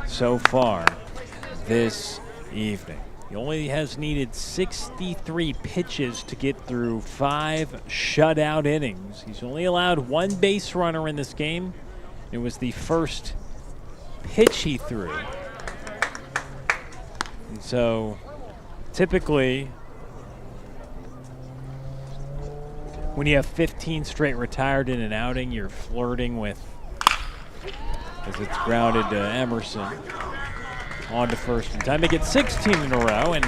Speaker 2: so far this evening. He only has needed 63 pitches to get through 5 shutout innings. He's only allowed 1 base runner in this game. It was the first pitch he threw. And so typically when you have 15 straight retired in an outing, you're flirting with, as it's grounded to Emerson, on to first in time. They get 16 in a row, and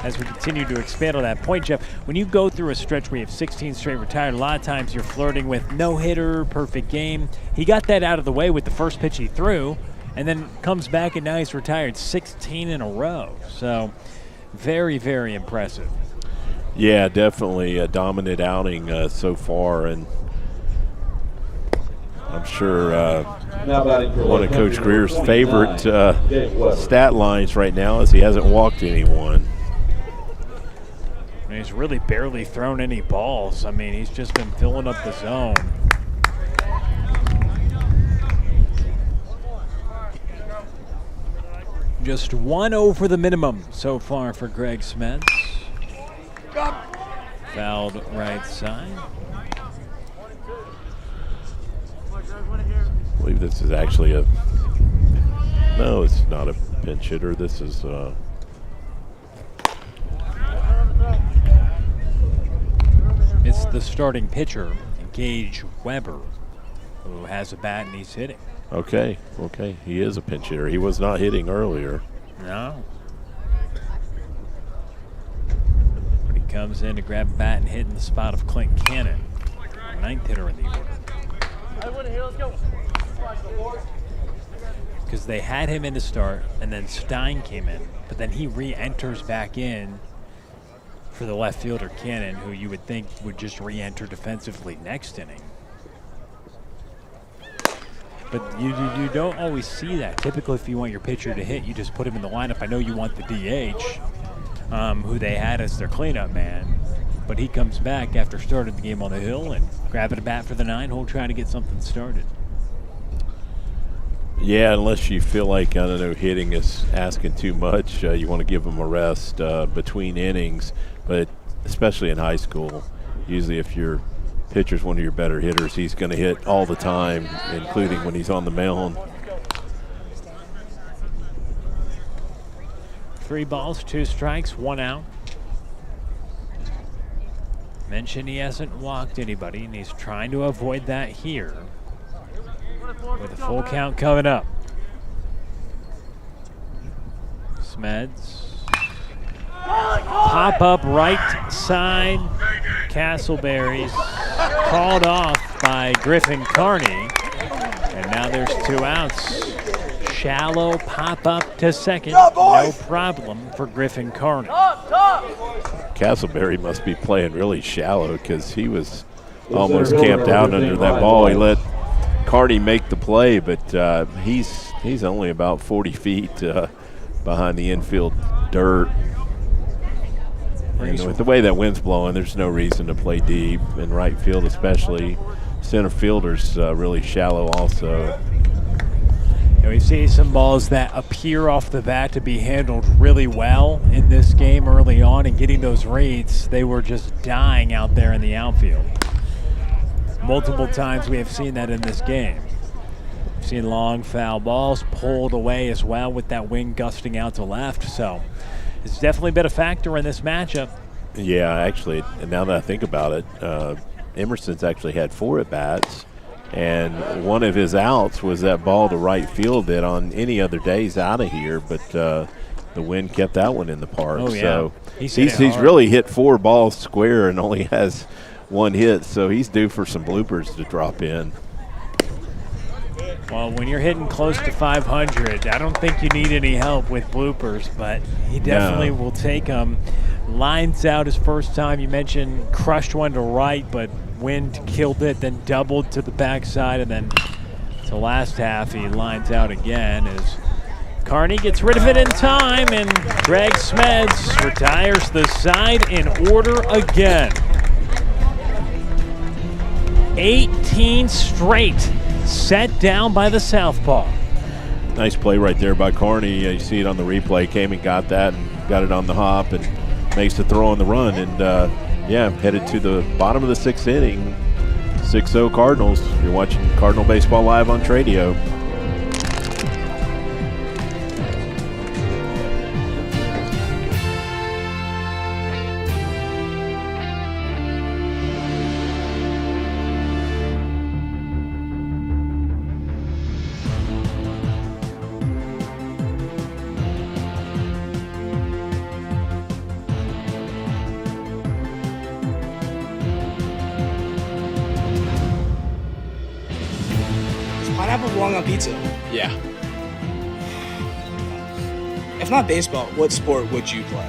Speaker 2: as we continue to expand on that point, Jeff, when you go through a stretch where you have 16 straight retired, a lot of times you're flirting with no-hitter, perfect game. He got that out of the way with the first pitch he threw, and then comes back, and now he's retired 16 in a row. So very, very impressive.
Speaker 3: Yeah, definitely a dominant outing so far, and I'm sure one of Coach Greer's favorite stat lines right now is he hasn't walked anyone.
Speaker 2: And he's really barely thrown any balls. I mean, he's just been filling up the zone. Just 1 over the minimum so far for Greg Smeds. Fouled right side.
Speaker 3: I believe this is actually a, no, it's not a pinch hitter. This is
Speaker 2: it's the starting pitcher, Gage Weber, who has a bat and he's hitting.
Speaker 3: okay. He is a pinch hitter. He was not hitting earlier.
Speaker 2: No. But he comes in to grab a bat and hit in the spot of Clint Cannon, 9th hitter in the order. Because they had him in to start, and then Stein came in, but then he re-enters back in for the left fielder Cannon, who you would think would just re-enter defensively next inning. But you don't always see that. Typically, if you want your pitcher to hit, you just put him in the lineup. I know you want the DH, who they had as their cleanup man, but he comes back after starting the game on the hill and grabbing a bat for the 9-hole, trying to get something started.
Speaker 3: Yeah, unless you feel like, I don't know, hitting is asking too much, you want to give them a rest between innings. But especially in high school, usually if your pitcher's one of your better hitters, he's going to hit all the time, including when he's on the mound.
Speaker 2: 3 balls, 2 strikes, 1 out. Mentioned he hasn't walked anybody, and he's trying to avoid that here with a full count coming up. Smeds. Pop up right side. Castleberry's called off by Griffin Carney. And now there's 2 outs. Shallow pop up to second. No problem for Griffin Carney.
Speaker 3: Castleberry must be playing really shallow because he was almost camped out under that ball. He let Carney make the play, but he's only about 40 feet behind the infield dirt. And with the way that wind's blowing, there's no reason to play deep in right field, especially. Center fielder's really shallow also.
Speaker 2: And we see some balls that appear off the bat to be handled really well in this game early on, and getting those reads, they were just dying out there in the outfield. Multiple times we have seen that in this game. We've seen long foul balls pulled away as well with that wind gusting out to left. So it's definitely been a factor in this matchup.
Speaker 3: Yeah, actually, now that I think about it, Emerson's actually had 4 at-bats, and one of his outs was that ball to right field that on any other days out of here, but the wind kept that one in the park.
Speaker 2: Oh, yeah.
Speaker 3: So
Speaker 2: He's
Speaker 3: really hit 4 balls square and only has 1 hit, so he's due for some bloopers to drop in.
Speaker 2: Well, when you're hitting close to 500, I don't think you need any help with bloopers, but he definitely will take them. Lines out his first time. You mentioned crushed one to right, but wind killed it, then doubled to the backside, and then the last half he lines out again as Carney gets rid of it in time, and Greg Smeds retires the side in order again. 18 straight set down by the southpaw.
Speaker 3: Nice play right there by Carney. You see it on the replay. Came and got that and got it on the hop and makes the throw on the run. And, headed to the bottom of the 6th inning. 6-0 Cardinals. You're watching Cardinal Baseball Live on Tradio.
Speaker 4: Pineapple belong on pizza?
Speaker 5: Yeah.
Speaker 4: If not baseball, what sport would you play?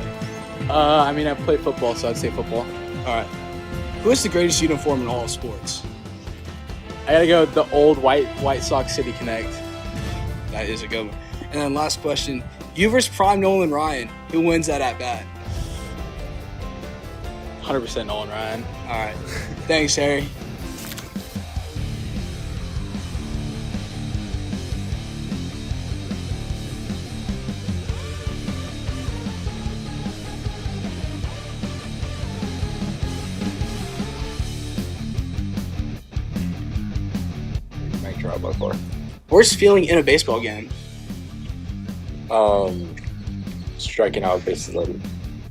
Speaker 5: I play football, so I'd say football.
Speaker 4: All right. Who is the greatest uniform in all of sports?
Speaker 5: I gotta go with the old White Sox City Connect.
Speaker 4: That is a good one. And then last question. You versus prime Nolan Ryan. Who wins that at bat?
Speaker 5: 100% Nolan Ryan.
Speaker 4: All right. Thanks, Harry.
Speaker 6: By far.
Speaker 4: Worst feeling in a baseball game?
Speaker 6: Striking out bases loaded.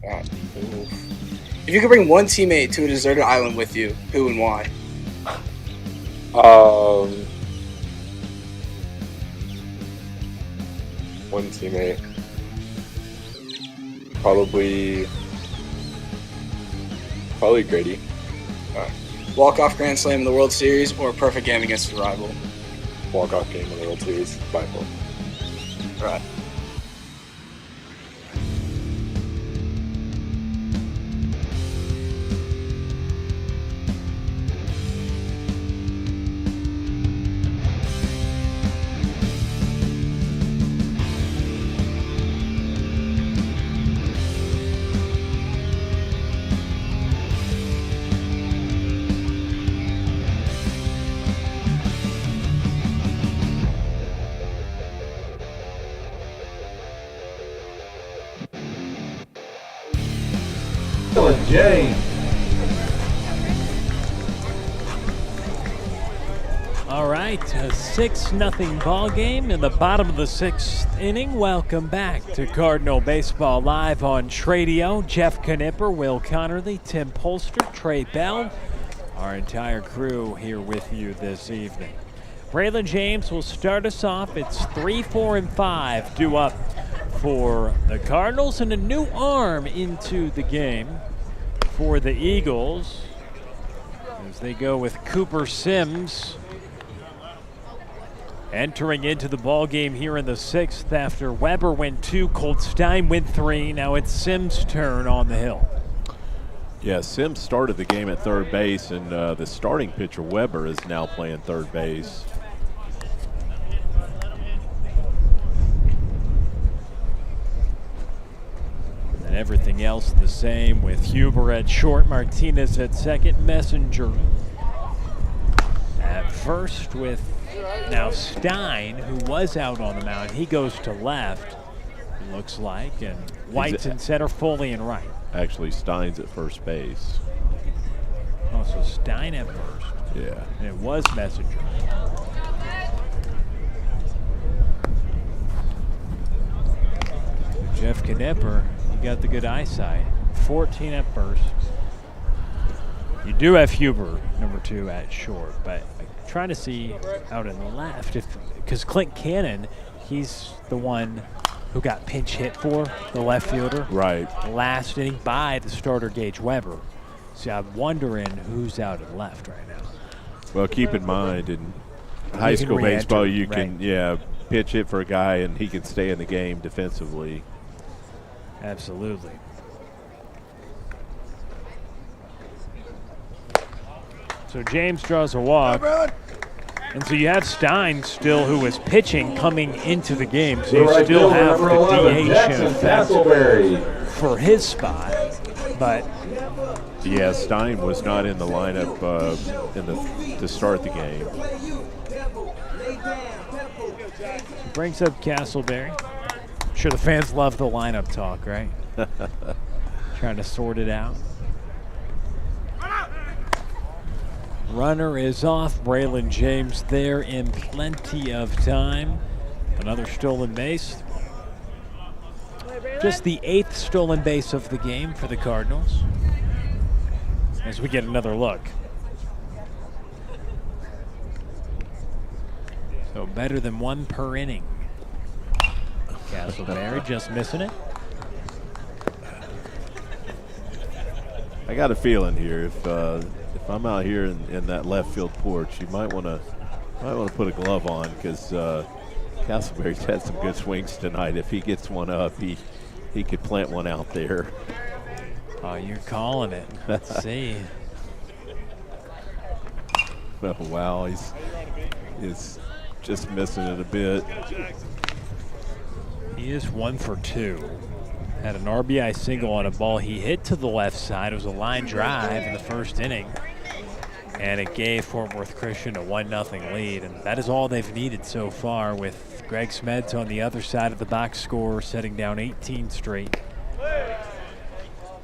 Speaker 4: If you could bring one teammate to a deserted island with you, who and why?
Speaker 6: One teammate. Probably Grady.
Speaker 4: Walk-off grand slam in the World Series or a perfect game against a rival?
Speaker 6: Walk-off game in the World Series by far.
Speaker 4: All right.
Speaker 9: James.
Speaker 2: All right, a 6-0 ball game in the bottom of the 6th inning. Welcome back to Cardinal Baseball Live on Tradio. Jeff Knipper, Will Connerly, Tim Polster, Trey Bell, our entire crew here with you this evening. Braylon James will start us off. It's 3, 4, and 5 due up for the Cardinals, and a new arm into the game for the Eagles as they go with Cooper Sims entering into the ball game here in the 6th after Weber went 2, Colt Stein went 3. Now it's Sims' turn on the hill.
Speaker 3: Yeah, Sims started the game at third base, and the starting pitcher Weber is now playing third base.
Speaker 2: And everything else the same with Huber at short, Martinez at second, Messenger at first with now Stein, who was out on the mound. He goes to left, it looks like, and White's in center, Foley in right.
Speaker 3: Actually, Stein's at first base.
Speaker 2: Oh, so Stein at first.
Speaker 3: Yeah.
Speaker 2: And it was Messenger. Jeff Knipper, you got the good eyesight. 14 at first. You do have Huber, number 2, at short, but I'm trying to see out in the left, because Clint Cannon, he's the one who got pinch hit for, the left fielder.
Speaker 3: Right.
Speaker 2: Last inning by the starter Gage Weber. So I'm wondering who's out at left right now.
Speaker 3: Well, keep in mind, in high school baseball, you can, pitch hit for a guy and he can stay in the game defensively.
Speaker 2: Absolutely. So James draws a walk. And so you have Stein still, who was pitching, coming into the game. So you still have the DH in effect for his spot. But
Speaker 3: yeah, Stein was not in the lineup to start the game.
Speaker 2: Brings up Castleberry. I'm sure the fans love the lineup talk, right? Trying to sort it out. Runner is off. Braylon James there in plenty of time. Another stolen base. Just the 8th stolen base of the game for the Cardinals. As we get another look. So better than 1 per inning. Castleberry just missing it.
Speaker 3: I got a feeling here, if I'm out here in that left field porch, you might want to put a glove on, because Castleberry's had some good swings tonight. If he gets one up, he could plant one out there.
Speaker 2: Oh, you're calling it. Let's see.
Speaker 3: Oh, wow, he's just missing it a bit.
Speaker 2: He is 1 for 2. Had an RBI single on a ball he hit to the left side. It was a line drive in the first inning. And it gave Fort Worth Christian a 1-0 lead. And that is all they've needed so far, with Greg Smeds on the other side of the box score, setting down 18 straight.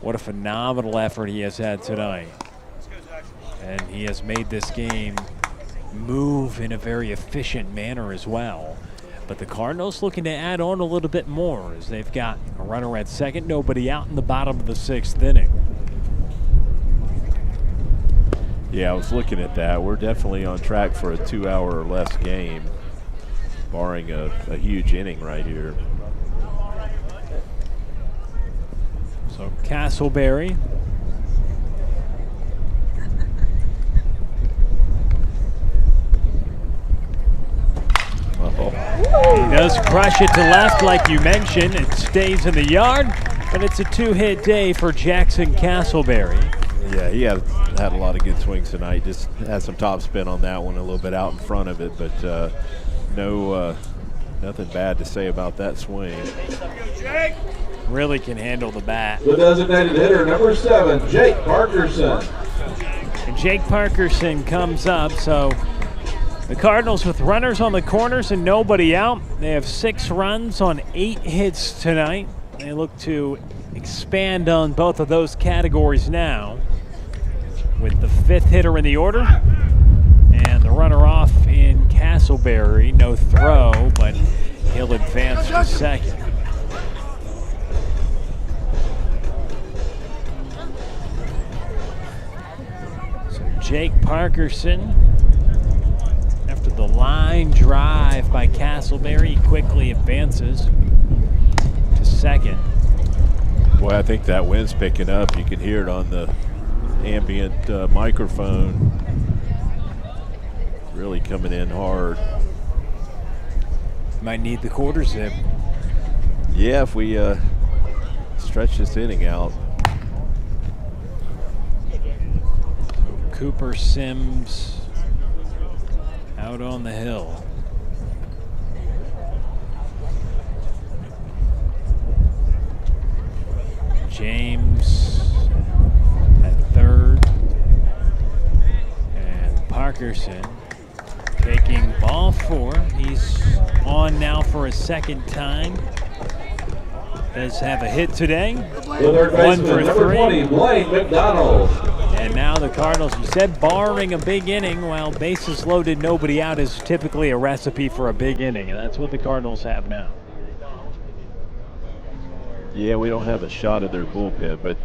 Speaker 2: What a phenomenal effort he has had tonight. And he has made this game move in a very efficient manner as well. But the Cardinals looking to add on a little bit more, as they've got a runner at second, nobody out in the bottom of the 6th inning.
Speaker 3: Yeah, I was looking at that. We're definitely on track for a 2-hour or less game, barring a huge inning right here.
Speaker 2: So Castleberry. He does crush it to left, like you mentioned. It stays in the yard, but it's a 2-hit day for Jackson Castleberry.
Speaker 3: Yeah, he had a lot of good swings tonight. Just had some top spin on that one, a little bit out in front of it, but nothing bad to say about that swing.
Speaker 2: Really can handle the bat.
Speaker 9: The designated hitter, number 7, Jake Parkerson.
Speaker 2: And Jake Parkerson comes up, so the Cardinals with runners on the corners and nobody out. They have 6 runs on 8 hits tonight. They look to expand on both of those categories now, with the 5th hitter in the order and the runner off in Castleberry. No throw, but he'll advance to second. So Jake Parkerson, after the line drive by Castleberry, quickly advances to second.
Speaker 3: Boy, I think that wind's picking up. You can hear it on the ambient microphone. Really coming in hard.
Speaker 2: Might need the quarter zip.
Speaker 3: Yeah, if we stretch this inning out.
Speaker 2: Cooper Sims out on the hill. James at third. And Parkerson taking ball 4. He's on now for a second time. Does have a hit today. 1 for 3.
Speaker 9: 20, Blaine McDonald.
Speaker 2: And now the Cardinals, you said barring a big inning, while bases loaded, nobody out is typically a recipe for a big inning. And that's what the Cardinals have now.
Speaker 3: Yeah, we don't have a shot of their bullpen, but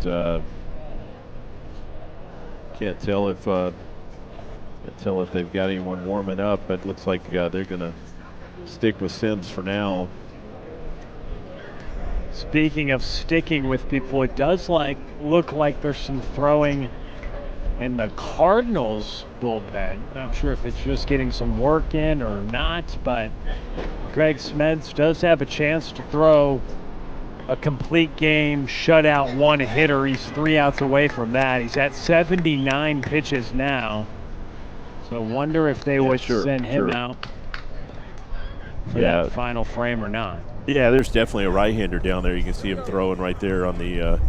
Speaker 3: can't tell if they've got anyone warming up. But it looks like they're going to stick with Sims for now.
Speaker 2: Speaking of sticking with people, it does look like there's some throwing in the Cardinals bullpen. Not sure if it's just getting some work in or not, but Greg Smeds does have a chance to throw a complete game shutout one hitter. He's 3 outs away from that. He's at 79 pitches now. So I wonder if they would send him out for that final frame or not.
Speaker 3: Yeah, there's definitely a right-hander down there. You can see him throwing right there on the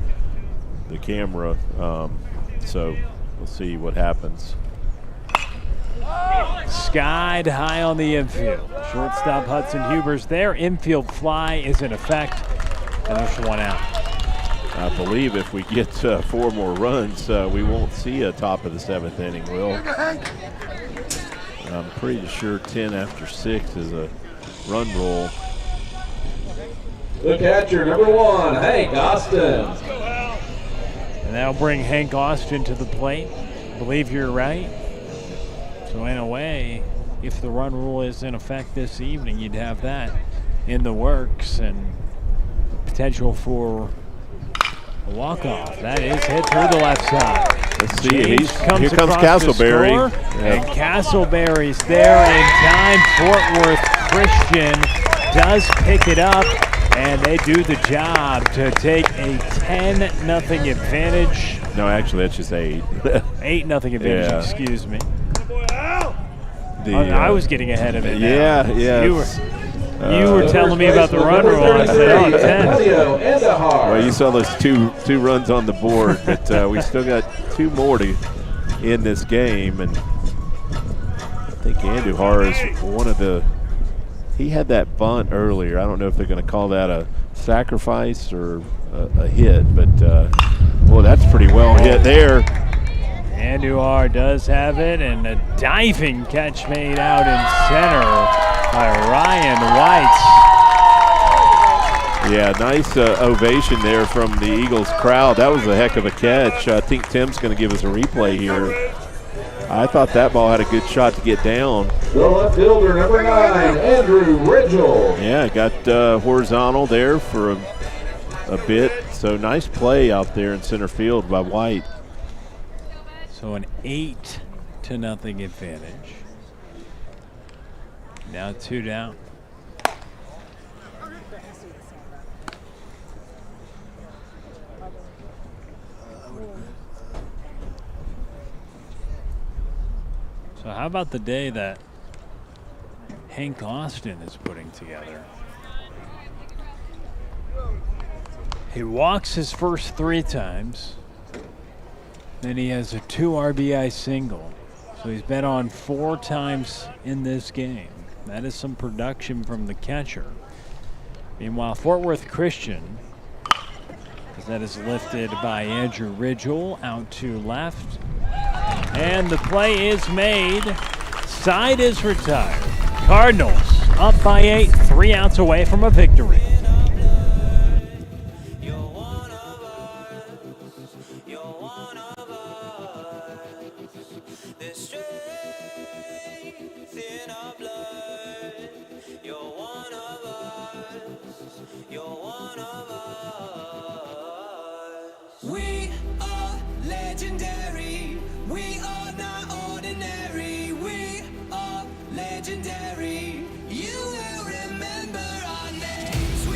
Speaker 3: camera. So we'll see what happens.
Speaker 2: Skied high on the infield. Shortstop Hudson Huber's there. Infield fly is in effect, and there's 1 out.
Speaker 3: I believe if we get 4 more runs, we won't see a top of the 7th inning, Will. I'm pretty sure 10 after 6 is a run rule.
Speaker 9: The catcher, number 1, Hank Austin.
Speaker 2: And that'll bring Hank Austin to the plate. I believe you're right. So in a way, if the run rule is in effect this evening, you'd have that in the works and potential for a walk-off. That is hit through the left side.
Speaker 3: Let's see. Here comes Castleberry.
Speaker 2: And Castleberry's there in time. Fort Worth Christian does pick it up, and they do the job to take a 10-0 advantage.
Speaker 3: No, actually, that's just 8.
Speaker 2: 8-0 advantage,
Speaker 3: Yeah.
Speaker 2: excuse me. I was getting ahead of it now.
Speaker 3: Yeah.
Speaker 2: You were telling me about the run rule. I said, 10.
Speaker 3: Well, you saw those two runs on the board, but we still got 2 more to end this game. And I think Andujar is one of the – he had that bunt earlier. I don't know if they're going to call that a sacrifice or a hit, but, well, that's pretty well hit there.
Speaker 2: Andujar does have it, and a diving catch made out in center by Ryan White.
Speaker 3: Yeah, nice ovation there from the Eagles crowd. That was a heck of a catch. I think Tim's going to give us a replay here. I thought that ball had a good shot to get down.
Speaker 9: The left fielder, number 9, Andrew Ridgel.
Speaker 3: Yeah, got horizontal there for a bit. So nice play out there in center field by White.
Speaker 2: So an 8-0 advantage. Now 2 down. So how about the day that Hank Austin is putting together? He walks his first 3 times. Then he has a 2 RBI single. So he's been on 4 times in this game. That is some production from the catcher. Meanwhile, Fort Worth Christian, as that is lifted by Andrew Ridgel out to left. And the play is made. Side is retired. Cardinals up by 8, 3 outs away from a victory.
Speaker 10: We are legendary. We are not ordinary. We are legendary. You will remember our names.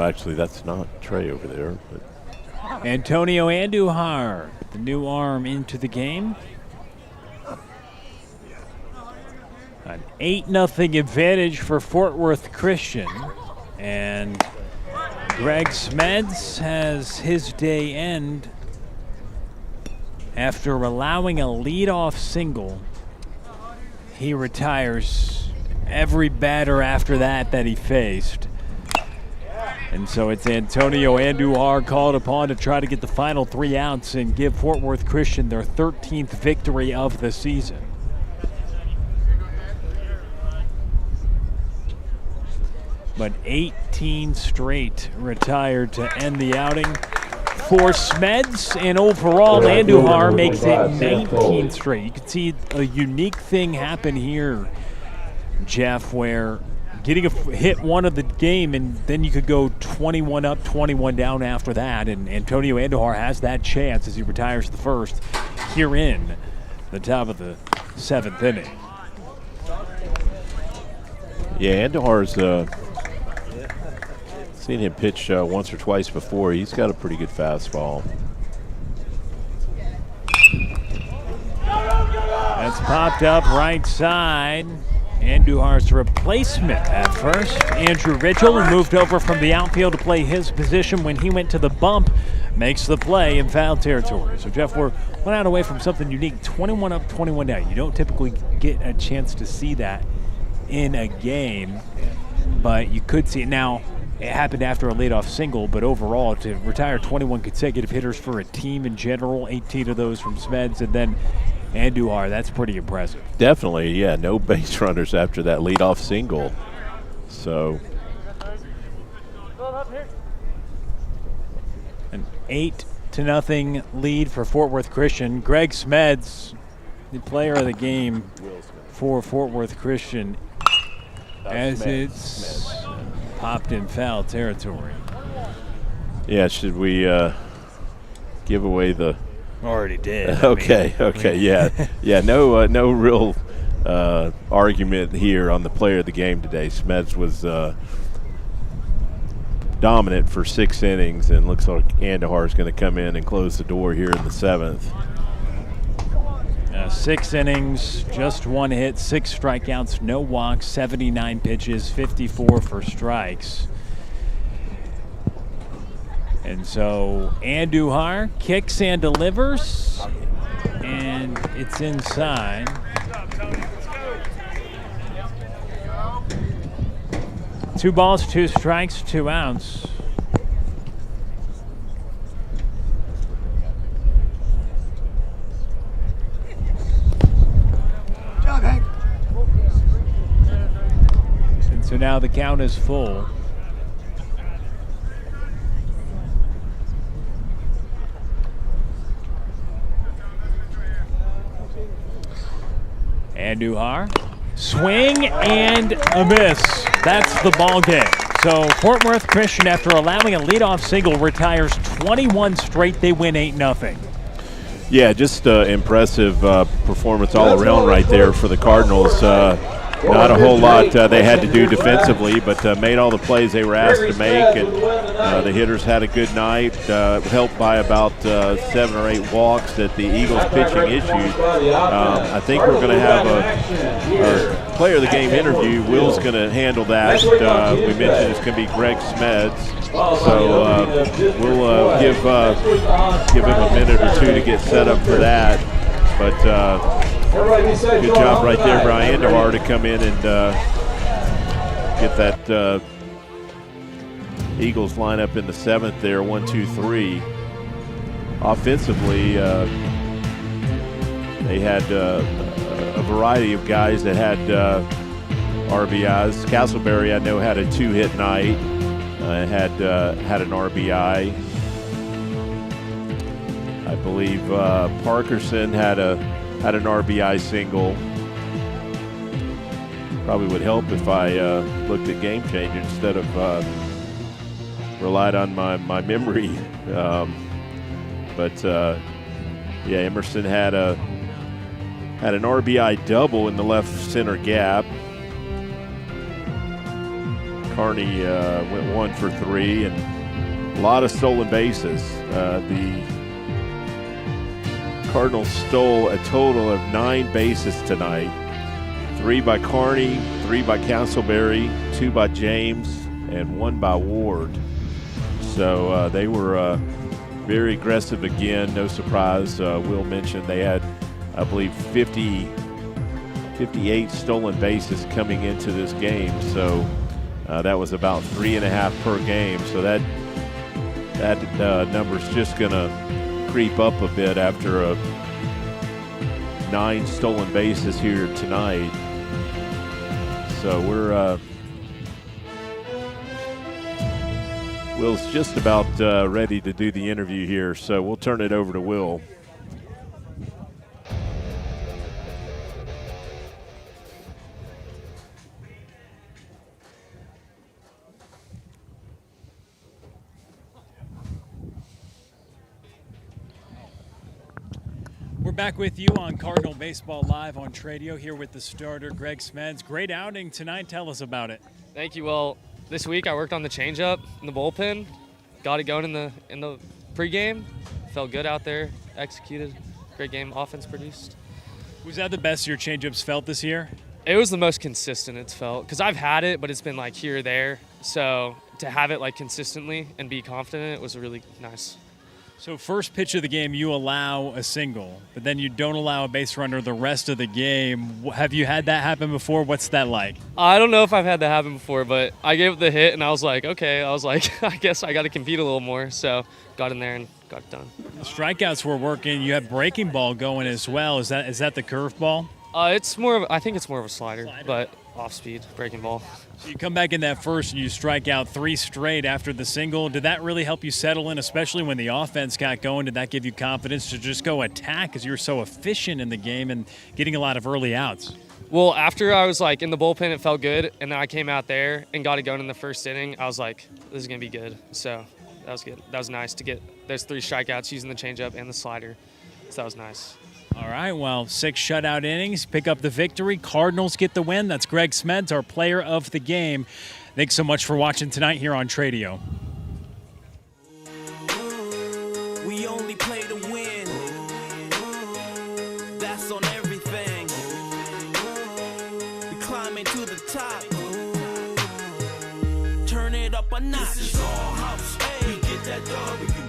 Speaker 3: Actually, that's not Trey over there. But.
Speaker 2: Antonio Andujar, the new arm into the game. An 8-0 advantage for Fort Worth Christian. And Greg Smeds has his day end after allowing a leadoff single. He retires every batter after that he faced. And so it's Antonio Andujar called upon to try to get the final 3 outs and give Fort Worth Christian their 13th victory of the season. But 18 straight retired to end the outing for Smeds, and overall Andujar makes it 19 straight. You can see a unique thing happen here, Jeff, where getting a hit one of the game, and then you could go 21 up, 21 down after that. And Antonio Andujar has that chance as he retires the first here in the top of the 7th inning.
Speaker 3: Yeah, Andujar's seen him pitch once or twice before. He's got a pretty good fastball.
Speaker 2: That's popped up right side. Andujar's replacement at first, Andrew Ritchell, who moved over from the outfield to play his position when he went to the bump, makes the play in foul territory. So, Jeff, we're 1 out away from something unique, 21 up, 21 down. You don't typically get a chance to see that in a game, but you could see it. Now, it happened after a leadoff single, but overall, to retire 21 consecutive hitters for a team in general, 18 of those from Smeds, and then Andujar, that's pretty impressive.
Speaker 3: Definitely, yeah. No base runners after that leadoff single. So
Speaker 2: an 8-0 lead for Fort Worth Christian. Greg Smeds, the player of the game for Fort Worth Christian, as it's popped in foul territory.
Speaker 3: Yeah, should we give away the...
Speaker 2: Already did.
Speaker 3: Okay, yeah. No real argument here on the player of the game today. Smeds was dominant for 6 innings, and looks like Andujar is going to come in and close the door here in the 7th.
Speaker 2: 6 innings, just 1 hit, 6 strikeouts, no walks, 79 pitches, 54 for strikes. And so Andujar kicks and delivers, and it's inside. Two balls, 2 strikes, 2 outs. And so now the count is full. Andujar, swing and a miss. That's the ball game. So Fort Worth Christian, after allowing a leadoff single, retires 21 straight. They win 8-0.
Speaker 3: Yeah, just impressive performance all around right there for the Cardinals. Not a whole lot they had to do defensively, but made all the plays they were asked to make, and the hitters had a good night, helped by about 7 or 8 walks that the Eagles pitching issued. I think we're going to have a player of the game interview. Will's going to handle that. We mentioned it's going to be Greg Smeds, so we'll give him a minute or 2 to get set up for that. But good job right there, Brian Andujar, to come in and get that Eagles lineup in the 7th there, 1, 2, 3. Offensively, they had a variety of guys that had RBIs. Castleberry, I know, had a 2-hit night, had an RBI. I believe Parkerson had an RBI single. Probably would help if I looked at Game Changer instead of relied on my memory. But Emerson had an RBI double in the left center gap. Carney went 1 for 3, and a lot of stolen bases. The Cardinals stole a total of 9 bases tonight. 3 by Carney, 3 by Castleberry, 2 by James, and 1 by Ward. So they were very aggressive again, no surprise. Will mentioned they had, I believe, 58 stolen bases coming into this game. So that was about 3.5 per game. So that number's just going to creep up a bit after 9 stolen bases here tonight. So Will's just about ready to do the interview here, so we'll turn it over to Will.
Speaker 2: We're back with you on Cardinal Baseball Live on Tradio, here with the starter, Greg Smeds. Great outing tonight. Tell us about it.
Speaker 12: Thank you. Well, this week I worked on the changeup in the bullpen, got it going in the pregame. Felt good out there, executed. Great game, offense produced.
Speaker 2: Was that the best your changeups felt this year?
Speaker 12: It was the most consistent it's felt, because I've had it, but it's been like here or there. So to have it like consistently and be confident, it was really nice.
Speaker 2: So first pitch of the game, you allow a single, but then you don't allow a base runner the rest of the game. Have you had that happen before? What's that like?
Speaker 12: I don't know if I've had that happen before, but I gave it the hit, and I was like, okay. I was like, I guess I got to compete a little more. So got in there and got it done.
Speaker 2: The strikeouts were working. You have breaking ball going as well. Is that the curveball?
Speaker 12: It's more of, I think it's more of a slider, but off speed, breaking ball.
Speaker 2: So you come back in that first and you strike out 3 straight after the single. Did that really help you settle in, especially when the offense got going? Did that give you confidence to just go attack because you were so efficient in the game and getting a lot of early outs?
Speaker 12: Well, after I was like in the bullpen, it felt good, and then I came out there and got it going in the first inning. I was like, this is going to be good. So that was good. That was nice to get those 3 strikeouts using the changeup and the slider. So that was nice.
Speaker 2: All right, well, 6 shutout innings, pick up the victory. Cardinals get the win. That's Greg Smeds, our player of the game. Thanks so much for watching tonight here on Tradio.
Speaker 10: We only play to win. That's on everything. We climbing to the top. Turn it up a notch. This is all house. We get that dog. We can